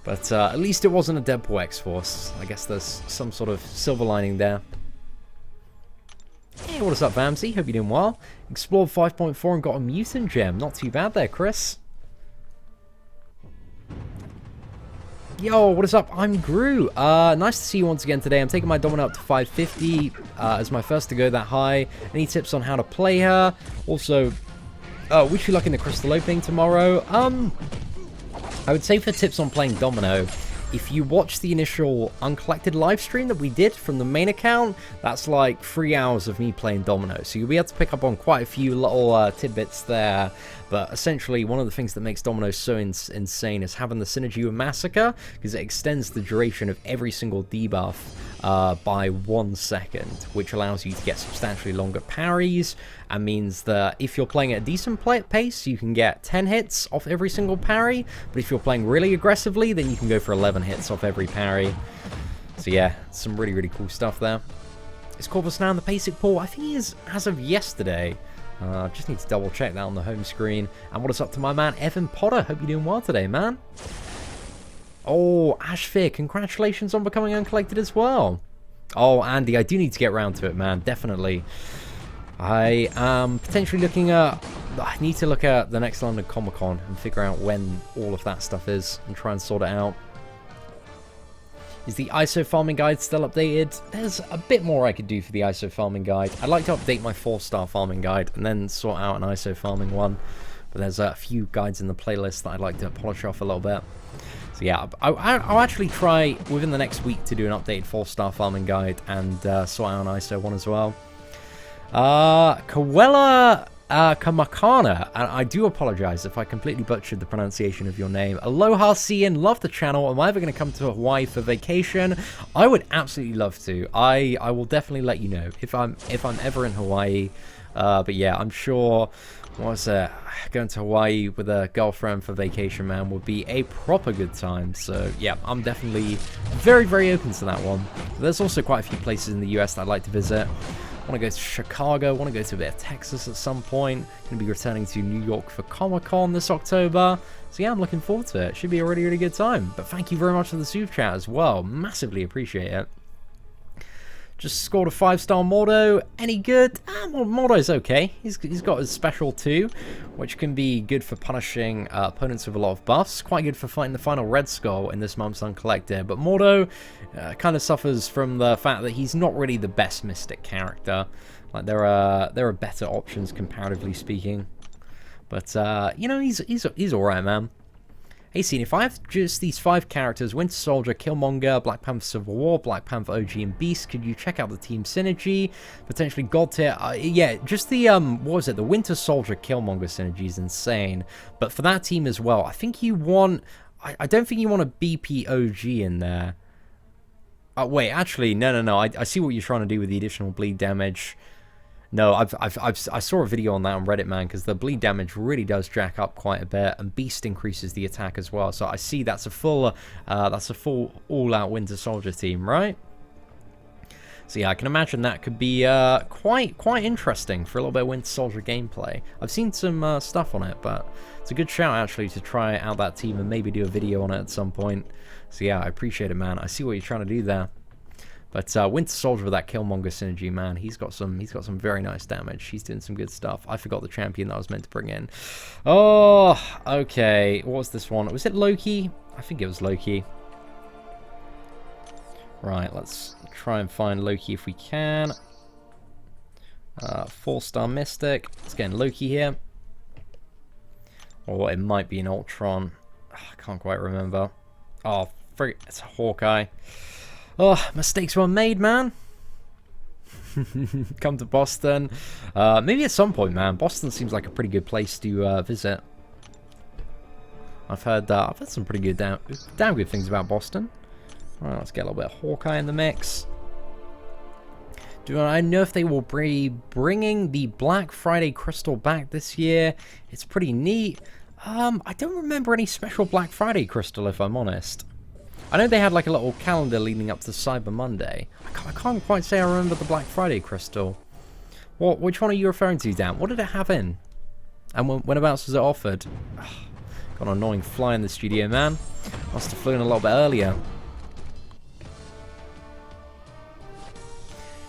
[SPEAKER 1] But at least it wasn't a Deadpool X-Force. I guess there's some sort of silver lining there. Hey, what is up, Vamsy? Hope you're doing well. Explored 5.4 and got a mutant gem. Not too bad there, Chris. Yo, what is up? I'm Gru. Nice to see you once again today. I'm taking my Domino up to 550 as my first to go that high. Any tips on how to play her? Also, wish you luck in the crystal opening tomorrow. I would say for tips on playing Domino, if you watch the initial uncollected live stream that we did from the main account, that's like 3 hours of me playing Domino. So you'll be able to pick up on quite a few little tidbits there. But essentially, one of the things that makes Domino so insane is having the synergy with Massacre, because it extends the duration of every single debuff by 1 second, which allows you to get substantially longer parries, and means that if you're playing at a decent pace, you can get 10 hits off every single parry, but if you're playing really aggressively, then you can go for 11 hits off every parry. So yeah, some really cool stuff there. Is Corvus now in the basic pool? I think he is as of yesterday. Just need to double check that on the home screen. And what is up to my man Evan Potter? Hope you're doing well today, man. Oh, Ashfear, congratulations on becoming uncollected as well. Oh, Andy, I do need to get around to it, man. Definitely. I am potentially looking at... I need to look at the next London Comic Con and figure out when all of that stuff is and try and sort it out. Is the ISO farming guide still updated? There's a bit more I could do for the ISO farming guide. I'd like to update my 4-star farming guide and then sort out an ISO farming one. But there's a few guides in the playlist that I'd like to polish off a little bit. So yeah, I'll actually try within the next week to do an updated 4-star farming guide and sort out an ISO one as well. Kawela Kamakana, and I do apologize if I completely butchered the pronunciation of your name. Aloha, Cian, love the channel. Am I ever going to come to Hawaii for vacation? I would absolutely love to. I will definitely let you know if I'm ever in Hawaii. But yeah, I'm sure, what was it, going to Hawaii with a girlfriend for vacation, man, would be a proper good time. So yeah, I'm definitely very, very open to that one. But there's also quite a few places in the US that I'd like to visit. I want to go to Chicago, want to go to a bit of Texas at some point. Going to be returning to New York for Comic-Con this October. So yeah, I'm looking forward to it. Should be a really, really good time. But thank you very much for the super chat as well. Massively appreciate it. Just scored a 5-star Mordo. Any good? Well, Mordo's okay. He's got his special 2, which can be good for punishing opponents with a lot of buffs. Quite good for fighting the final Red Skull in this month's Uncollected. But Mordo kind of suffers from the fact that he's not really the best Mystic character. Like there are better options comparatively speaking. But you know, he's all right, man. Hey, Seatin, if I have just these 5 characters, Winter Soldier, Killmonger, Black Panther Civil War, Black Panther OG, and Beast, could you check out the team synergy? Potentially God tier. Yeah, just the, what was it? The Winter Soldier Killmonger synergy is insane. But for that team as well, I think you want, I don't think you want a BP OG in there. Wait, actually, no. I see what you're trying to do with the additional bleed damage. No, I saw a video on that on Reddit, man, because the bleed damage really does jack up quite a bit, and Beast increases the attack as well. So I see that's a full all-out Winter Soldier team, right? So yeah, I can imagine that could be quite interesting for a little bit of Winter Soldier gameplay. I've seen some stuff on it, but it's a good shout actually to try out that team and maybe do a video on it at some point. So yeah, I appreciate it, man. I see what you're trying to do there. But Winter Soldier with that Killmonger synergy, man, he's got some very nice damage. He's doing some good stuff. I forgot the champion that I was meant to bring in. Oh, okay. What was this one? Was it Loki? I think it was Loki. Right, let's try and find Loki if we can. 4-star Mystic. Let's get in Loki here. Or it might be an Ultron. I can't quite remember. Oh, it's a Hawkeye. Oh, mistakes were made, man. Come to Boston. Maybe at some point, man. Boston seems like a pretty good place to visit. I've heard some pretty good, damn good things about Boston. All right, let's get a little bit of Hawkeye in the mix. Do I know if they will be bringing the Black Friday crystal back this year? It's pretty neat. I don't remember any special Black Friday crystal, if I'm honest. I know they had like a little calendar leading up to Cyber Monday. I can't quite say I remember the Black Friday crystal. Which one are you referring to, Dan? What did it have in? And whenabouts was it offered? Ugh, got an annoying fly in the studio, man. Must have flown a little bit earlier.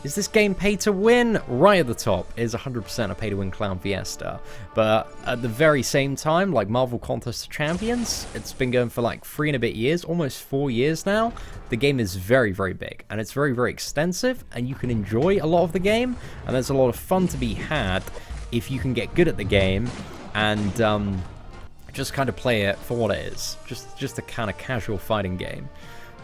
[SPEAKER 1] Is this game pay to win? Right at the top is 100% a pay to win Clown Fiesta. But at the very same time, like Marvel Contest of Champions, it's been going for like 3 and a bit years, almost 4 years now. The game is very, very big and it's very, very extensive, and you can enjoy a lot of the game, and there's a lot of fun to be had if you can get good at the game and just kind of play it for what it is. Just a kind of casual fighting game.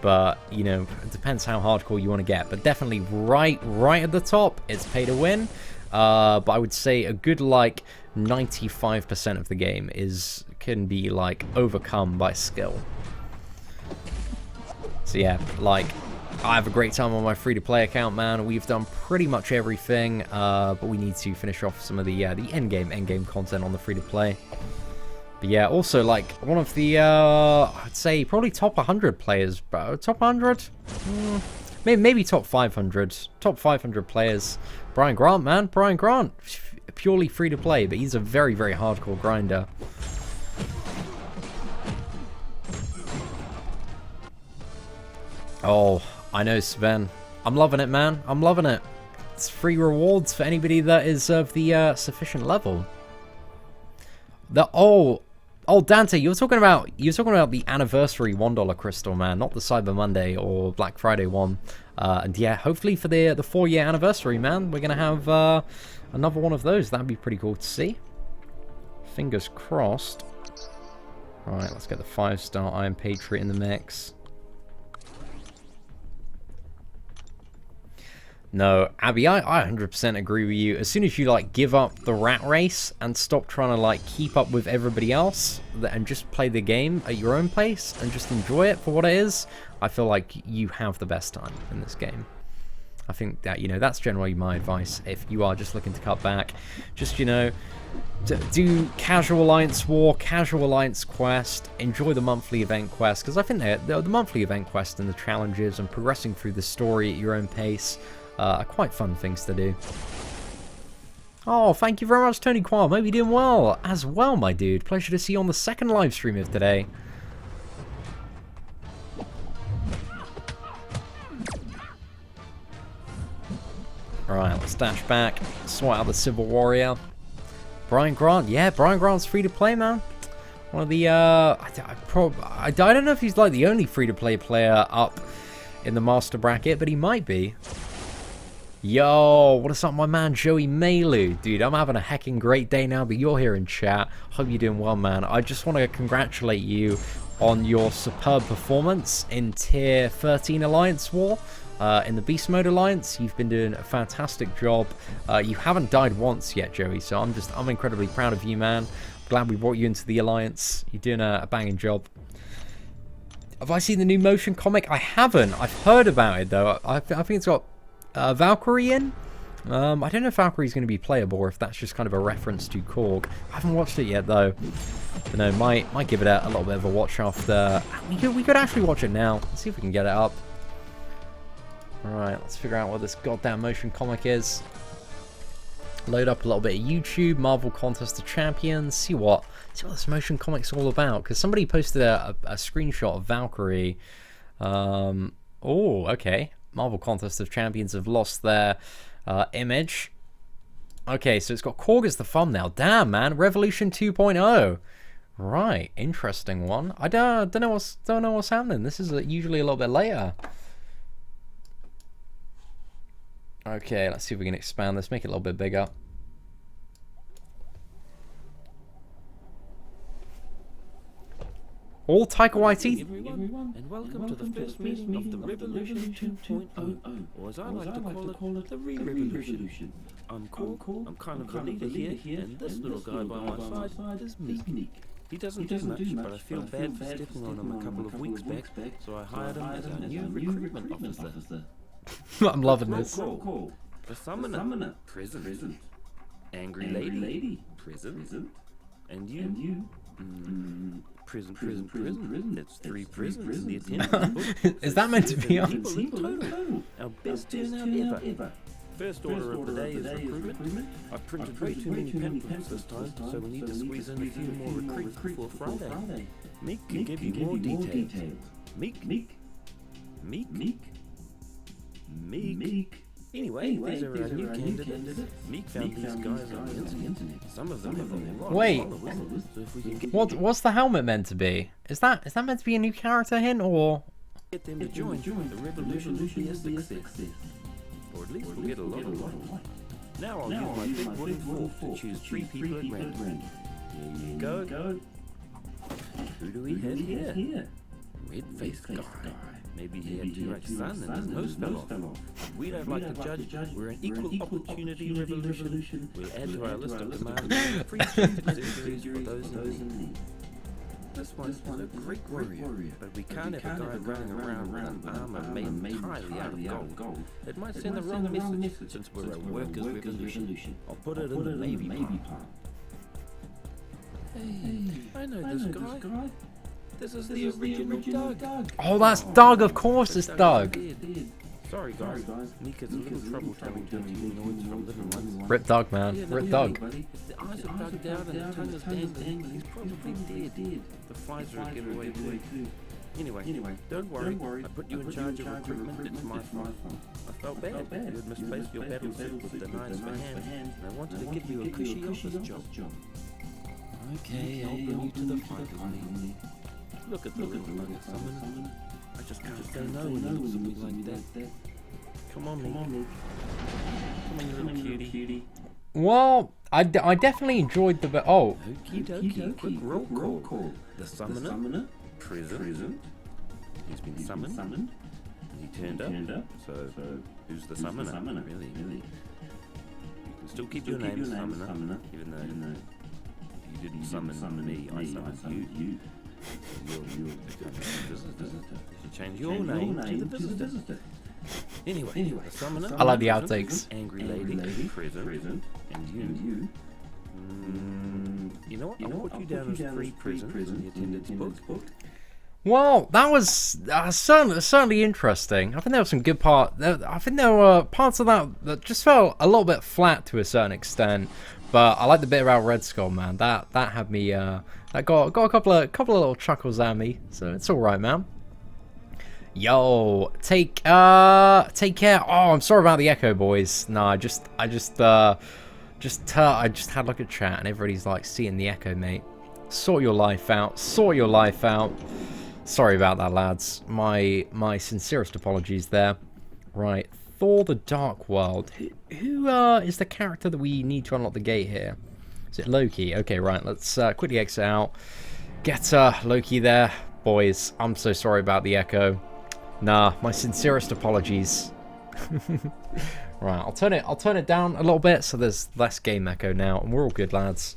[SPEAKER 1] But, you know, it depends how hardcore you want to get. But definitely right at the top, it's pay to win. But I would say a good, like, 95% of the game can be, like, overcome by skill. So, yeah, like, I have a great time on my free-to-play account, man. We've done pretty much everything. But we need to finish off some of the endgame content on the free-to-play. But yeah, also, like, one of the, I'd say probably top 100 players, bro. Top 100? Maybe top 500. Top 500 players. Brian Grant, man. Brian Grant. Purely free to play, but he's a very, very hardcore grinder. Oh, I know, Sven. I'm loving it, man. I'm loving it. It's free rewards for anybody that is of the sufficient level. Oh, Dante, you're talking about the anniversary $1 crystal, man, not the Cyber Monday or Black Friday one. And yeah, hopefully for the 4-year anniversary, man, we're gonna have another one of those. That'd be pretty cool to see. Fingers crossed. All right, let's get the 5-star Iron Patriot in the mix. No, Abby, I 100% agree with you. As soon as you, like, give up the rat race and stop trying to, like, keep up with everybody else and just play the game at your own pace and just enjoy it for what it is, I feel like you have the best time in this game. I think that, you know, that's generally my advice if you are just looking to cut back. Just, you know, do casual Alliance War, casual Alliance Quest, enjoy the monthly event quest, because I think the monthly event quest and the challenges and progressing through the story at your own pace are quite fun things to do. Oh, thank you very much, Tony Quam. Hope you're doing well as well, my dude. Pleasure to see you on the second live stream of today. Alright, let's dash back, sort out the Civil Warrior. Brian Grant, yeah, Brian Grant's free to play, man. One of the, I don't know if he's like the only free to play player up in the master bracket, but he might be. Yo, what is up, my man Joey Malu? Dude, I'm having a heckin' great day now, but you're here in chat. Hope you're doing well, man. I just want to congratulate you on your superb performance in Tier 13 Alliance War. In the Beast Mode Alliance, you've been doing a fantastic job. You haven't died once yet, Joey, so I'm incredibly proud of you, man. Glad we brought you into the Alliance. You're doing a banging job. Have I seen the new motion comic? I haven't. I've heard about it, though. I think it's got Valkyrie in. I don't know if Valkyrie's going to be playable or if that's just kind of a reference to Korg. I haven't watched it yet, though. But no, might give it a little bit of a watch after. We could actually watch it now. Let's see if we can get it up. Alright, let's figure out what this goddamn motion comic is. Load up a little bit of YouTube, Marvel Contest of Champions, see what this motion comic's all about. Because somebody posted a screenshot of Valkyrie. Oh, okay. Marvel Contest of Champions have lost their image. Okay, so it's got Korg as the thumbnail. Damn, man. Revolution 2.0. Right, interesting one. I don't know what's happening. This is usually a little bit later. Okay, let's see if we can expand this, make it a little bit bigger. All Taika Waititi.
[SPEAKER 2] Everyone, and welcome to the first meeting of the Revolution 2.0, or as I like to call it, the Re-Revolution. I'm cool, I'm kind of the leader here, and this little guy by my side is Meek. He doesn't do much, but I feel bad for stepping on him a couple of weeks back, so I hired him as our new recruitment officer.
[SPEAKER 1] I'm loving this.
[SPEAKER 2] The Summoner, present. Angry Lady, present. And you, prison. That's 3 prisons in the attendance book.
[SPEAKER 1] Is that meant to be us?
[SPEAKER 2] Total. Our best turnout ever. First order of the day is recruitment. I printed way too many pamphlets this time, so we need to squeeze in a few more recruits before Friday. Meek can give you more details. Meek. Anyway, these are our new candidates. Meek found these guys on the internet. Some of them have a lot of followers. So if we can get
[SPEAKER 1] What's the helmet meant to be? Is that meant to be a new character hint, or
[SPEAKER 2] them to join, the revolution will be a success. Or at least we'll get a lot of likes. Now I'll use my big wooden fork to choose 3 people at random. Here you go. Who do we have here? Red-faced guy. Maybe he had too much sun and his nose fell off. We don't like to judge. We're an equal opportunity revolution. We'll add to our list of demands free accessories for those in need. This one is a great warrior, but we can't have a guy running around with an armor made entirely out of gold. It might send the wrong message since we're a workers' revolution. I'll put it in the maybe part. Hey, I know this guy. This is the original Doug.
[SPEAKER 1] oh, that's Doug. Of course, it's Doug.
[SPEAKER 2] Sorry guys, Meek has a little trouble telling TV noids from living ones.
[SPEAKER 1] Rip Doug, man. Rip Doug.
[SPEAKER 2] If the eyes are bugged out and the tongue is dangling, he's probably dead. The flies are a giveaway too. Anyway, don't worry. I put you in charge of recruitment. It's my fault. I felt bad. You had misplaced your battle suit with the knives for hands, and I wanted to give you a cushy office job. Okay, I'll bring you to the fight with me. Look at the little bugger summon. I just can't say no when you look at me like that. Come on, Meek. Come on, you little cutie.
[SPEAKER 1] Well, I definitely enjoyed the
[SPEAKER 2] Okie dokie, quick roll call. The Summoner, present. He's been summoned. And he turned up. So, who's the Summoner? Really? You can still keep your name Summoner, even though you didn't summon me, I summoned you. You're the visitor. You should change your name to the visitor. Anyway, the summoner,
[SPEAKER 1] I like the outtakes.
[SPEAKER 2] angry lady, prison, and you. You know what? I'll put you down as free prison in the attendance book.
[SPEAKER 1] Well, that was certainly interesting. I think there was some good I think there were parts of that just felt a little bit flat to a certain extent. But I like the bit about Red Skull, man. That had me. That got a couple of little chuckles at me. So it's all right, man. Yo, take care. Oh, I'm sorry about the echo, boys. No, I just had a look at chat and everybody's like seeing the echo, mate. Sort your life out. Sort your life out. Sorry about that, lads. My sincerest apologies there. Right, Thor: The Dark World. Who is the character that we need to unlock the gate here? Is it Loki? Okay, right. Let's quickly exit out. Get Loki there, boys. I'm so sorry about the echo. Nah, my sincerest apologies. Right, I'll turn it down a little bit so there's less game echo now, and we're all good, lads.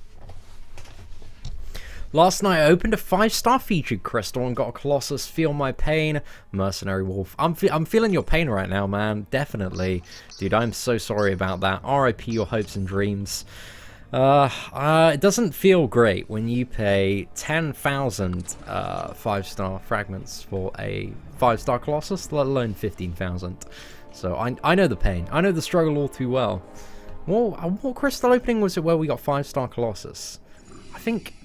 [SPEAKER 1] Last night I opened a 5-star featured crystal and got a Colossus. Feel my pain, Mercenary Wolf. I'm feeling your pain right now, man. Definitely, dude. I'm so sorry about that. R.I.P. your hopes and dreams. It doesn't feel great when you pay 10,000 5-star fragments for a 5-star Colossus, let alone 15,000. So I know the pain. I know the struggle all too well. Well, what crystal opening was it where we got 5-star Colossus? I think.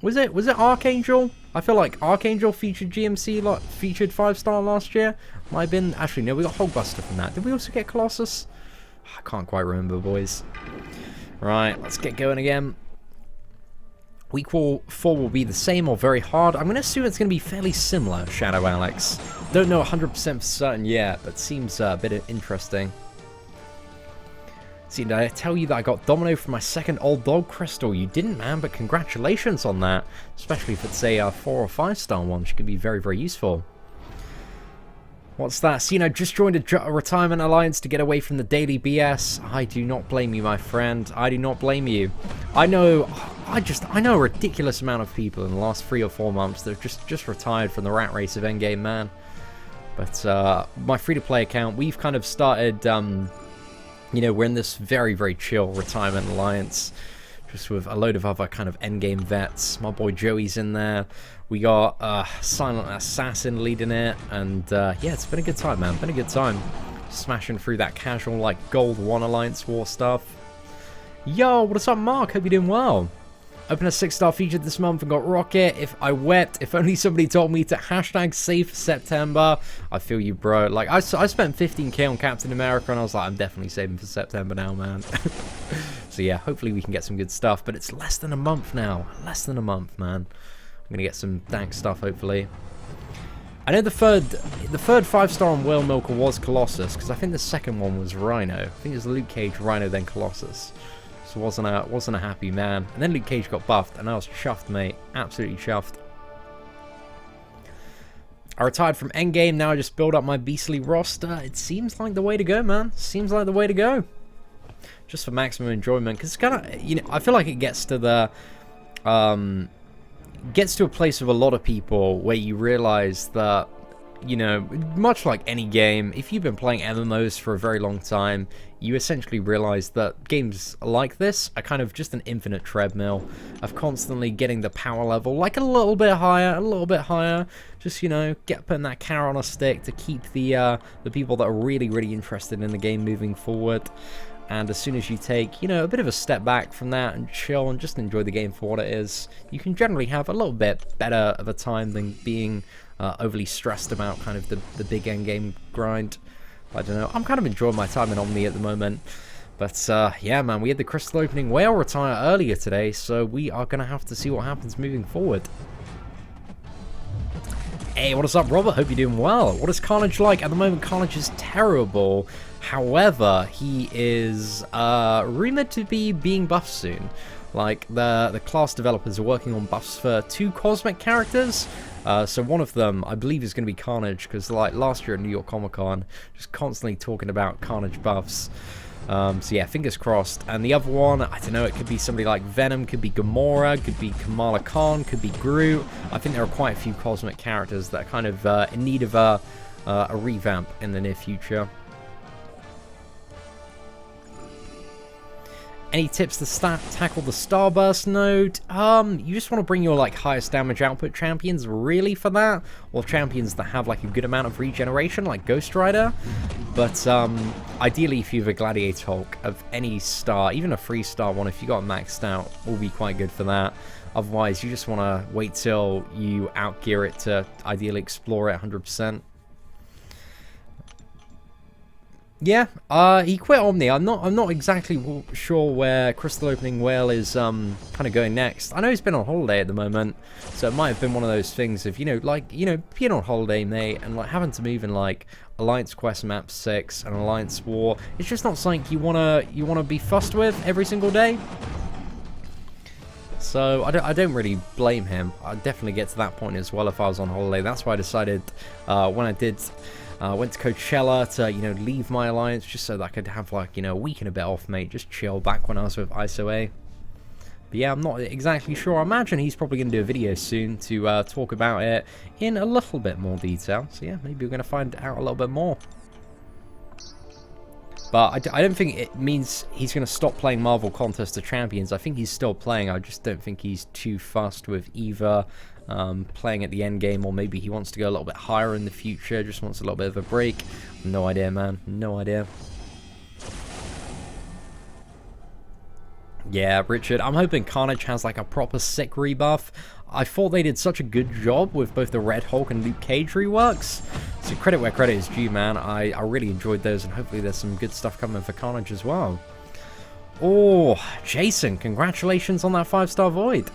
[SPEAKER 1] Was it Archangel? I feel like Archangel featured GMC, featured 5-star last year. Might have been. Actually, no, we got Hulkbuster from that. Did we also get Colossus? I can't quite remember, boys. Right, let's get going again. Week 4 will be the same or very hard. I'm going to assume it's going to be fairly similar, Shadow Alex. Don't know 100% for certain yet, but seems a bit interesting. See, did I tell you that I got Domino from my second Old Dog Crystal? You didn't, man, but congratulations on that. Especially if it's a 4 or 5-star one, which could be very, very useful. What's that? Cino just joined a retirement alliance to get away from the daily BS. I do not blame you, my friend. I do not blame you. I know a ridiculous amount of people in the last 3 or 4 months that have just retired from the rat race of endgame, man. But my free-to-play account, we've kind of started, you know, we're in this very, very chill retirement alliance, just with a load of other kind of endgame vets. My boy Joey's in there. We got Silent Assassin leading it, and yeah, it's been a good time, man. Been a good time. Smashing through that casual, like, Gold 1 Alliance War stuff. Yo, what's up, Mark? Hope you're doing well. Opened a 6-star feature this month and got Rocket. If I wept, if only somebody told me to hashtag save September. I feel you, bro. Like, I spent 15k on Captain America, and I was like, I'm definitely saving for September now, man. So yeah, hopefully we can get some good stuff, but it's less than a month now. Less than a month, man. I'm gonna get some dank stuff, hopefully. I know the third 5-star on Whale Milker was Colossus, because I think the second one was Rhino. I think it was Luke Cage, Rhino, then Colossus. So wasn't a happy man. And then Luke Cage got buffed, and I was chuffed, mate. Absolutely chuffed. I retired from Endgame, now I just build up my beastly roster. It seems like the way to go, man. Seems like the way to go. Just for maximum enjoyment, because it's kind of, you know, I feel like it gets to the, gets to a place with a lot of people where you realize that, you know, much like any game, if you've been playing MMOs for a very long time, you essentially realize that games like this are kind of just an infinite treadmill of constantly getting the power level like a little bit higher, just, you know, putting that carrot on a stick to keep the people that are really, really interested in the game moving forward. And as soon as you take, you know, a bit of a step back from that and chill and just enjoy the game for what it is, you can generally have a little bit better of a time than being overly stressed about kind of the big end game grind. I don't know. I'm kind of enjoying my time in Omni at the moment. But yeah, man, we had the crystal opening whale retire earlier today, so we are going to have to see what happens moving forward. Hey, what is up, Robert? Hope you're doing well. What is Carnage like? At the moment, Carnage is terrible. However, he is rumored to be being buffed soon. Like, the class developers are working on buffs for 2 cosmic characters. So one of them, I believe, is going to be Carnage, because like last year at New York Comic Con, just constantly talking about Carnage buffs. So yeah, fingers crossed. And the other one, I don't know, it could be somebody like Venom, could be Gamora, could be Kamala Khan, could be Groot. I think there are quite a few cosmic characters that are kind of in need of a a revamp in the near future. Any tips to tackle the Starburst node? You just want to bring your like highest damage output champions really for that, or champions that have like a good amount of regeneration, like Ghost Rider. But ideally, if you have a Gladiator Hulk of any star, even a 3-star one, if you got it maxed out, will be quite good for that. Otherwise, you just want to wait till you outgear it to ideally explore it 100%. Yeah, he quit Omni. I'm not exactly sure where Crystal Opening Whale is kind of going next. I know he's been on holiday at the moment, so it might have been one of those things of, being on holiday, mate, and like having to move in like Alliance Quest Map 6 and Alliance War. It's just not something you wanna be fussed with every single day. So I don't really blame him. I'd definitely get to that point as well if I was on holiday. That's why I decided when I did. Went to Coachella to, leave my alliance just so that I could have, like, a week and a bit off, mate. Just chill back when I was with ISO-A. But yeah, I'm not exactly sure. I imagine he's probably going to do a video soon to talk about it in a little bit more detail. So yeah, maybe we're going to find out a little bit more. But I don't think it means he's going to stop playing Marvel Contest of Champions. I think he's still playing. I just don't think he's too fussed with either playing at the end game, or maybe he wants to go a little bit higher in the future, just wants a little bit of a break. No idea, man. No idea. Yeah, Richard, I'm hoping Carnage has like a proper sick rebuff. I thought they did such a good job with both the Red Hulk and Luke Cage reworks. So credit where credit is due, man. I really enjoyed those, and hopefully there's some good stuff coming for Carnage as well. Oh, Jason, congratulations on that 5-star Void.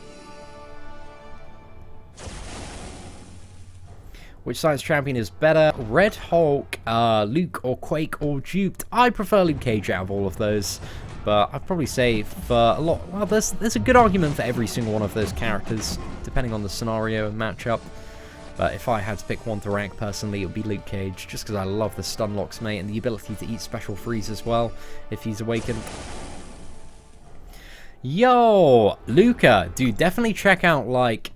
[SPEAKER 1] Which science champion is better? Red Hulk, Luke, or Quake, or Duped? I prefer Luke Cage out of all of those. But I'd probably say for a lot... Well, there's a good argument for every single one of those characters, depending on the scenario and matchup. But if I had to pick one to rank personally, it would be Luke Cage, just because I love the stun locks, mate, and the ability to eat special freeze as well, if he's awakened. Yo! Luca! Dude, definitely check out, like,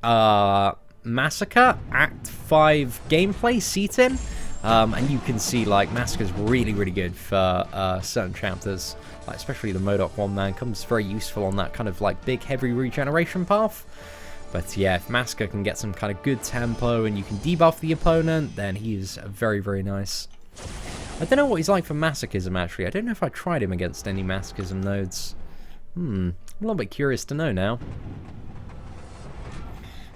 [SPEAKER 1] Massacre Act 5 gameplay, Seatin, and you can see like Massacre's really good for certain chapters, like especially the MODOK one, man, comes very useful on that kind of like big heavy regeneration path. But yeah, if Massacre can get some kind of good tempo and you can debuff the opponent, then he is very nice. I don't know what he's like for Masochism actually. I don't know if I tried him against any Masochism nodes. I'm a little bit curious to know now.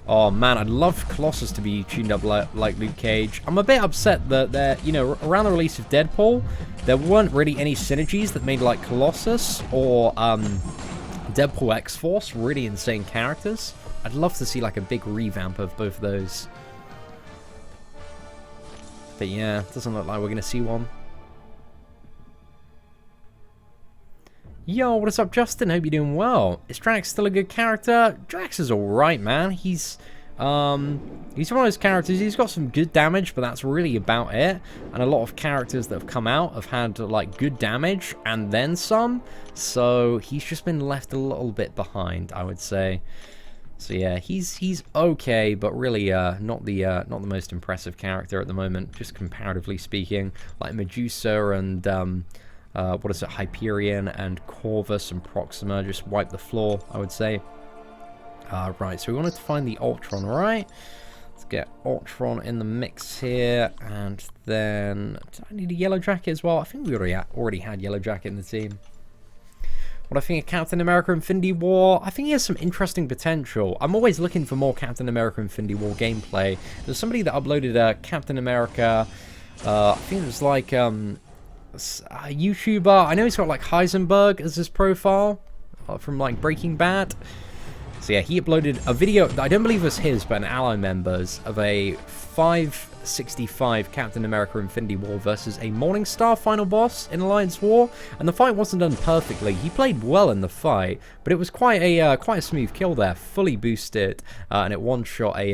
[SPEAKER 1] Oh man, I'd love Colossus to be tuned up like Luke Cage. I'm a bit upset that there, around the release of Deadpool, there weren't really any synergies that made like Colossus or Deadpool X-Force really insane characters. I'd love to see like a big revamp of both of those. But yeah, doesn't look like we're gonna see one. Yo, what is up, Justin? Hope you're doing well. Is Drax still a good character? Drax is alright, man. He's one of those characters, he's got some good damage, but that's really about it. And a lot of characters that have come out have had, like, good damage and then some. So he's just been left a little bit behind, I would say. So yeah, he's okay, but really not the most impressive character at the moment, just comparatively speaking. Like Medusa and what is it, Hyperion and Corvus and Proxima just wipe the floor, I would say. Right, so we wanted to find the Ultron, right? Let's get Ultron in the mix here, and then do I need a Yellow Jacket as well? I think we already had Yellow Jacket in the team. What I think of Captain America Infinity War, I think he has some interesting potential. I'm always looking for more Captain America Infinity War gameplay. There's somebody that uploaded a Captain America, I think it was like a YouTuber. I know he's got like Heisenberg as his profile from like Breaking Bad. So yeah, he uploaded a video, I don't believe it was his, but an ally member's, of a 565 Captain America Infinity War versus a Morningstar final boss in Alliance War, and the fight wasn't done perfectly. He played well in the fight, but it was quite a smooth kill there, fully boosted, and it one-shot a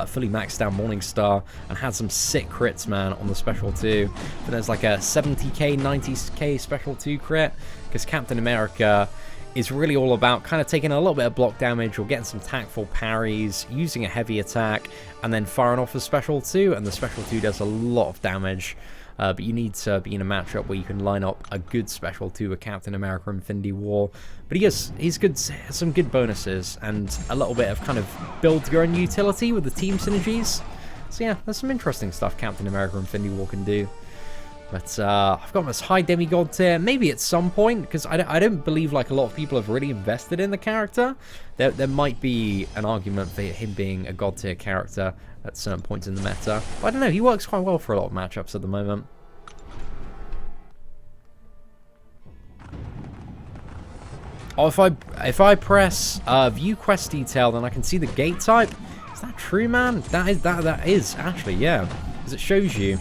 [SPEAKER 1] fully maxed out Morningstar, and had some sick crits, man, on the special 2. But there's like a 70k, 90k special 2 crit, because Captain America is really all about kind of taking a little bit of block damage or getting some tactful parries, using a heavy attack, and then firing off a special 2, and the special 2 does a lot of damage. But you need to be in a matchup where you can line up a good special 2 with Captain America Infinity War. But he's good, some good bonuses, and a little bit of kind of build your own utility with the team synergies. So yeah, there's some interesting stuff Captain America Infinity War can do. But I've got this high demigod tier, maybe at some point, because I don't believe like a lot of people have really invested in the character. There might be an argument for him being a god tier character at certain points in the meta. But I don't know, he works quite well for a lot of matchups at the moment. Oh, if I press view quest detail, then I can see the gate type. Is that true, man? That is actually, yeah, because it shows you.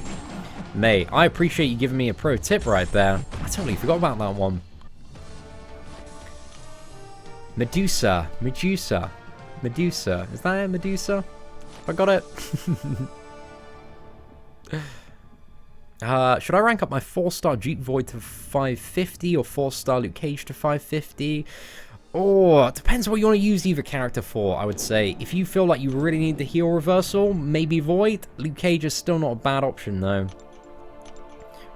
[SPEAKER 1] Mate, I appreciate you giving me a pro tip right there. I totally forgot about that one. Medusa. Is that it, Medusa? I got it. Should I rank up my 4-star Duke Void to 550 or 4-star Luke Cage to 550? Oh, it depends what you want to use either character for, I would say. If you feel like you really need the heal reversal, maybe Void. Luke Cage is still not a bad option, though.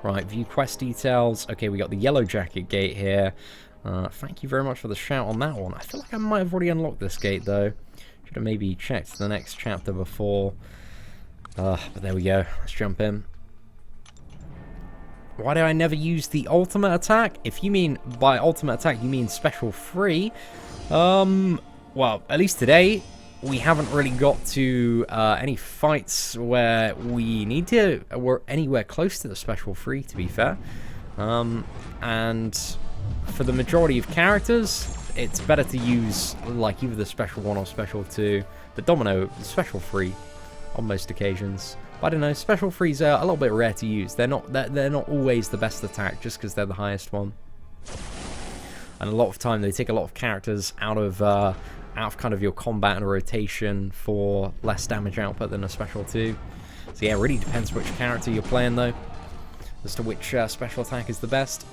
[SPEAKER 1] Right, view quest details. Okay, we got the yellow jacket gate here. Thank you very much for the shout on that one. I feel like I might have already unlocked this gate, though. Should have maybe checked the next chapter before. But there we go. Let's jump in. Why do I never use the ultimate attack? If you mean by ultimate attack, you mean special free. Well, at least today, we haven't really got to any fights where we need to, we're anywhere close to the special free, to be fair. And for the majority of characters, it's better to use like either the special 1 or special 2. The Domino, the special free on most occasions. But I don't know, special frees are a little bit rare to use. They're not always the best attack just because they're the highest one. And a lot of time they take a lot of characters out of kind of your combat and rotation for less damage output than a special 2. So yeah, it really depends which character you're playing though, as to which special attack is the best.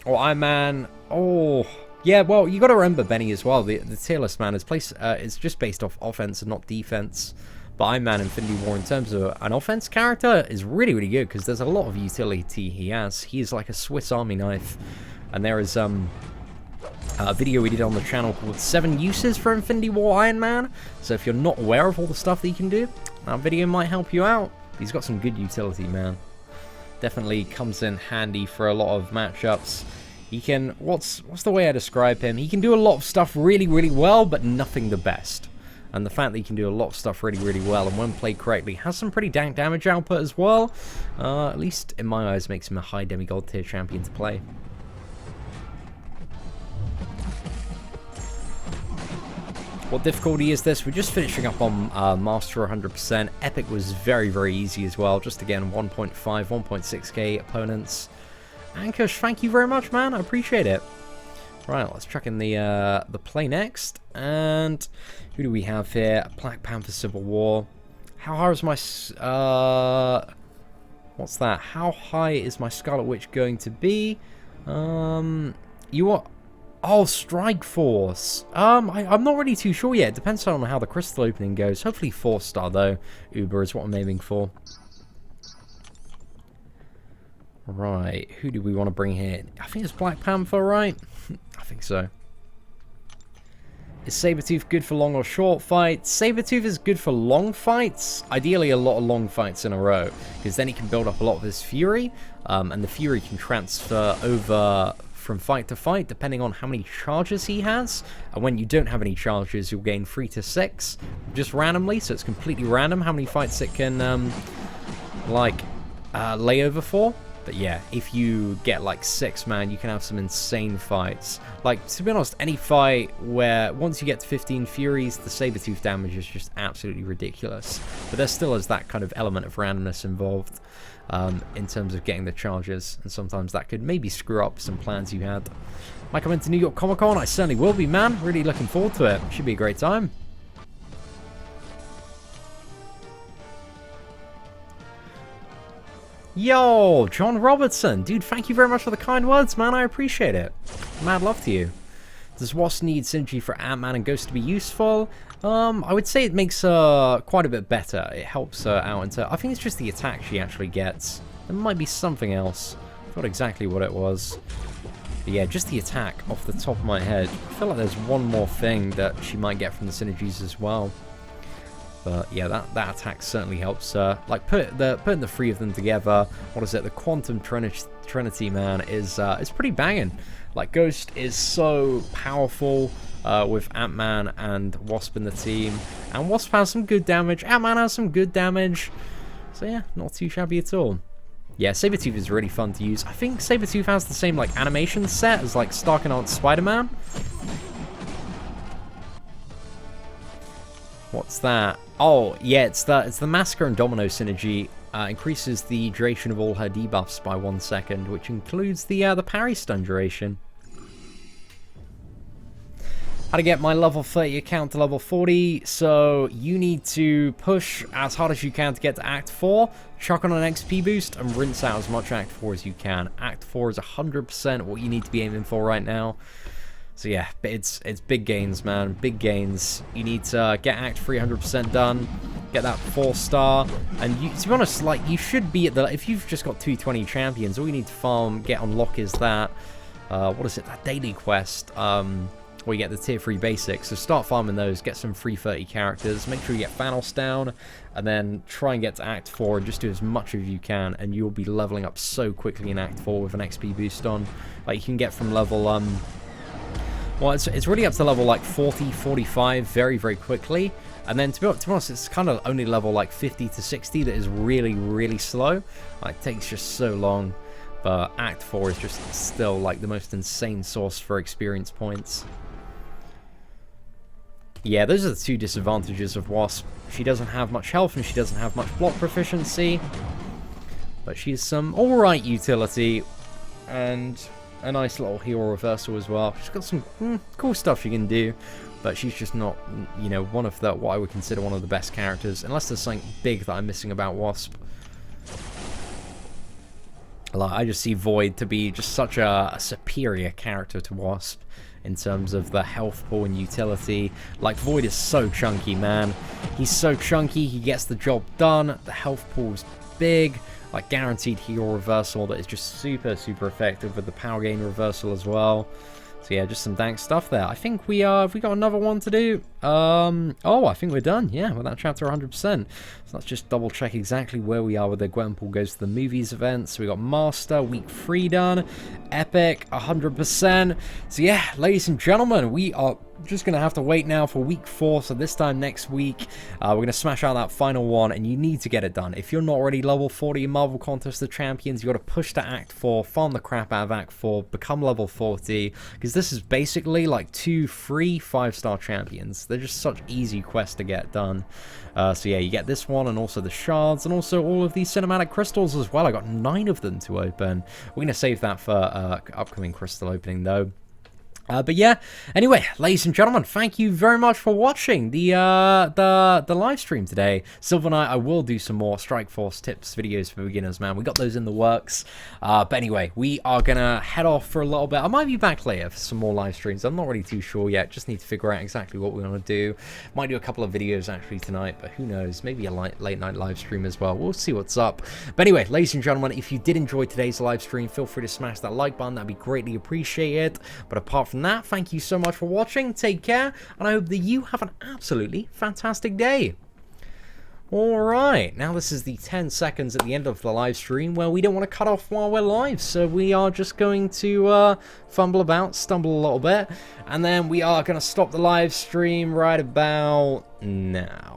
[SPEAKER 1] Or Iron Man. Oh, yeah. Well, you got to remember Benny as well. The tier list, man, is just based off offense and not defense. But Iron Man Infinity War, in terms of an offense character, is really, really good because there's a lot of utility he has. He is like a Swiss Army knife, and there is a video we did on the channel called 7 uses for Infinity War Iron Man. So if you're not aware of all the stuff that you can do, that video might help you out. He's got some good utility, man. Definitely comes in handy for a lot of matchups. He can, what's the way I describe him? He can do a lot of stuff really, really well, but nothing the best. And the fact that he can do a lot of stuff really, really well, and when played correctly, has some pretty dank damage output as well. At least in my eyes, makes him a high demigod tier champion to play. What difficulty is this? We're just finishing up on Master 100%. Epic was very, very easy as well. Just again, 1.5, 1.6k opponents. Ankush, thank you very much, man. I appreciate it. Right, let's check in the play next. And who do we have here? Black Panther Civil War. How high is my... what's that? How high is my Scarlet Witch going to be? You are... Oh, Strike Force. I'm not really too sure yet. It depends on how the crystal opening goes. Hopefully 4-star, though. Uber is what I'm aiming for. Right, who do we want to bring here? I think it's Black Panther, right? I think so. Is Sabretooth good for long or short fights? Sabretooth is good for long fights. Ideally, a lot of long fights in a row. Because then he can build up a lot of his Fury. And the Fury can transfer over from fight to fight, depending on how many charges he has. And when you don't have any charges, you'll gain 3 to 6. Just randomly, so it's completely random how many fights it can, lay over for. But yeah, if you get like 6, man, you can have some insane fights. Like, to be honest, any fight where once you get to 15 Furies, the Sabretooth damage is just absolutely ridiculous. But there still is that kind of element of randomness involved in terms of getting the charges. And sometimes that could maybe screw up some plans you had. Might come into New York Comic Con? I certainly will be, man. Really looking forward to it. Should be a great time. Yo, John Robertson. Dude, thank you very much for the kind words, man. I appreciate it. Mad love to you. Does Wasp need synergy for Ant-Man and Ghost to be useful? I would say it makes her quite a bit better. It helps her out into... I think it's just the attack she actually gets. There might be something else. I forgot exactly what it was. But yeah, just the attack off the top of my head. I feel like there's one more thing that she might get from the synergies as well. But yeah, that attack certainly helps her. Like putting the three of them together. What is it? The Quantum Trinity, man, is pretty banging. Like Ghost is so powerful with Ant-Man and Wasp in the team, and Wasp has some good damage. Ant-Man has some good damage. So yeah, not too shabby at all. Yeah, Sabretooth is really fun to use. I think Sabretooth has the same like animation set as like Stark and Aunt Spider-Man. What's that? Oh, yeah, it's the Massacre and Domino synergy. Increases the duration of all her debuffs by 1 second, which includes the parry stun duration. How to get my level 30 account to level 40. So you need to push as hard as you can to get to Act 4, chuck on an XP boost, and rinse out as much Act 4 as you can. Act 4 is 100% what you need to be aiming for right now. So yeah, it's big gains, man. Big gains. You need to get Act 3 100% done, get that 4-star, and you, to be honest, like you should be at the. If you've just got 220 champions, all you need to farm, get unlock is that. What is it? That daily quest. Where you get the tier 3 basics. So start farming those, get some free 30 characters, make sure you get Thanos down, and then try and get to Act 4 and just do as much as you can, and you'll be leveling up so quickly in Act 4 with an XP boost on. Like you can get from level well, it's really up to level like 40, 45 very, very quickly. And then to be honest, it's kind of only level like 50 to 60 that is really, really slow. Like, it takes just so long. But Act 4 is just still like the most insane source for experience points. Yeah, those are the two disadvantages of Wasp. She doesn't have much health and she doesn't have much block proficiency. But she's some alright utility. And a nice little hero reversal as well. She's got some cool stuff she can do, but she's just not, you know, one of the, what I would consider one of the best characters, unless there's something big that I'm missing about Wasp. Like, I just see Void to be just such a superior character to Wasp in terms of the health pool and utility. Like, Void is so chunky, man. He's so chunky, he gets the job done, the health pool's big. Like guaranteed hero reversal that is just super, super effective with the power gain reversal as well. So yeah, just some dank stuff there. I think we have we got another one to do. Oh, I think we're done. Yeah, with that chapter 100%. So let's just double check exactly where we are with the Gwenpool Goes to the Movies event. So we got Master, Week 3 done. Epic, 100%. So yeah, ladies and gentlemen, we are just going to have to wait now for Week 4. So this time next week, we're going to smash out that final one, and you need to get it done. If you're not already level 40 in Marvel Contest of Champions, you got to push to Act 4, farm the crap out of Act 4, become level 40, because this is basically like 2 free 5-star champions. They're just such easy quests to get done. So yeah, you get this one, and also the shards, and also all of these cinematic crystals as well. I got 9 of them to open. We're going to save that for upcoming crystal opening though. But yeah, anyway, ladies and gentlemen, thank you very much for watching the live stream today. Silver Knight, I will do some more Strike Force tips videos for beginners, man. We got those in the works. But anyway, we are gonna head off for a little bit. I might be back later for some more live streams. I'm not really too sure yet. Just need to figure out exactly what we're gonna do. Might do a couple of videos actually tonight, but who knows? Maybe a late night live stream as well. We'll see what's up. But anyway, ladies and gentlemen, if you did enjoy today's live stream, feel free to smash that like button. That'd be greatly appreciated. But apart from that, thank you so much for watching. Take care, and I hope that you have an absolutely fantastic day. Alright, now this is the 10 seconds at the end of the live stream where we don't want to cut off while we're live, so we are just going to fumble about, stumble a little bit, and then we are going to stop the live stream right about now.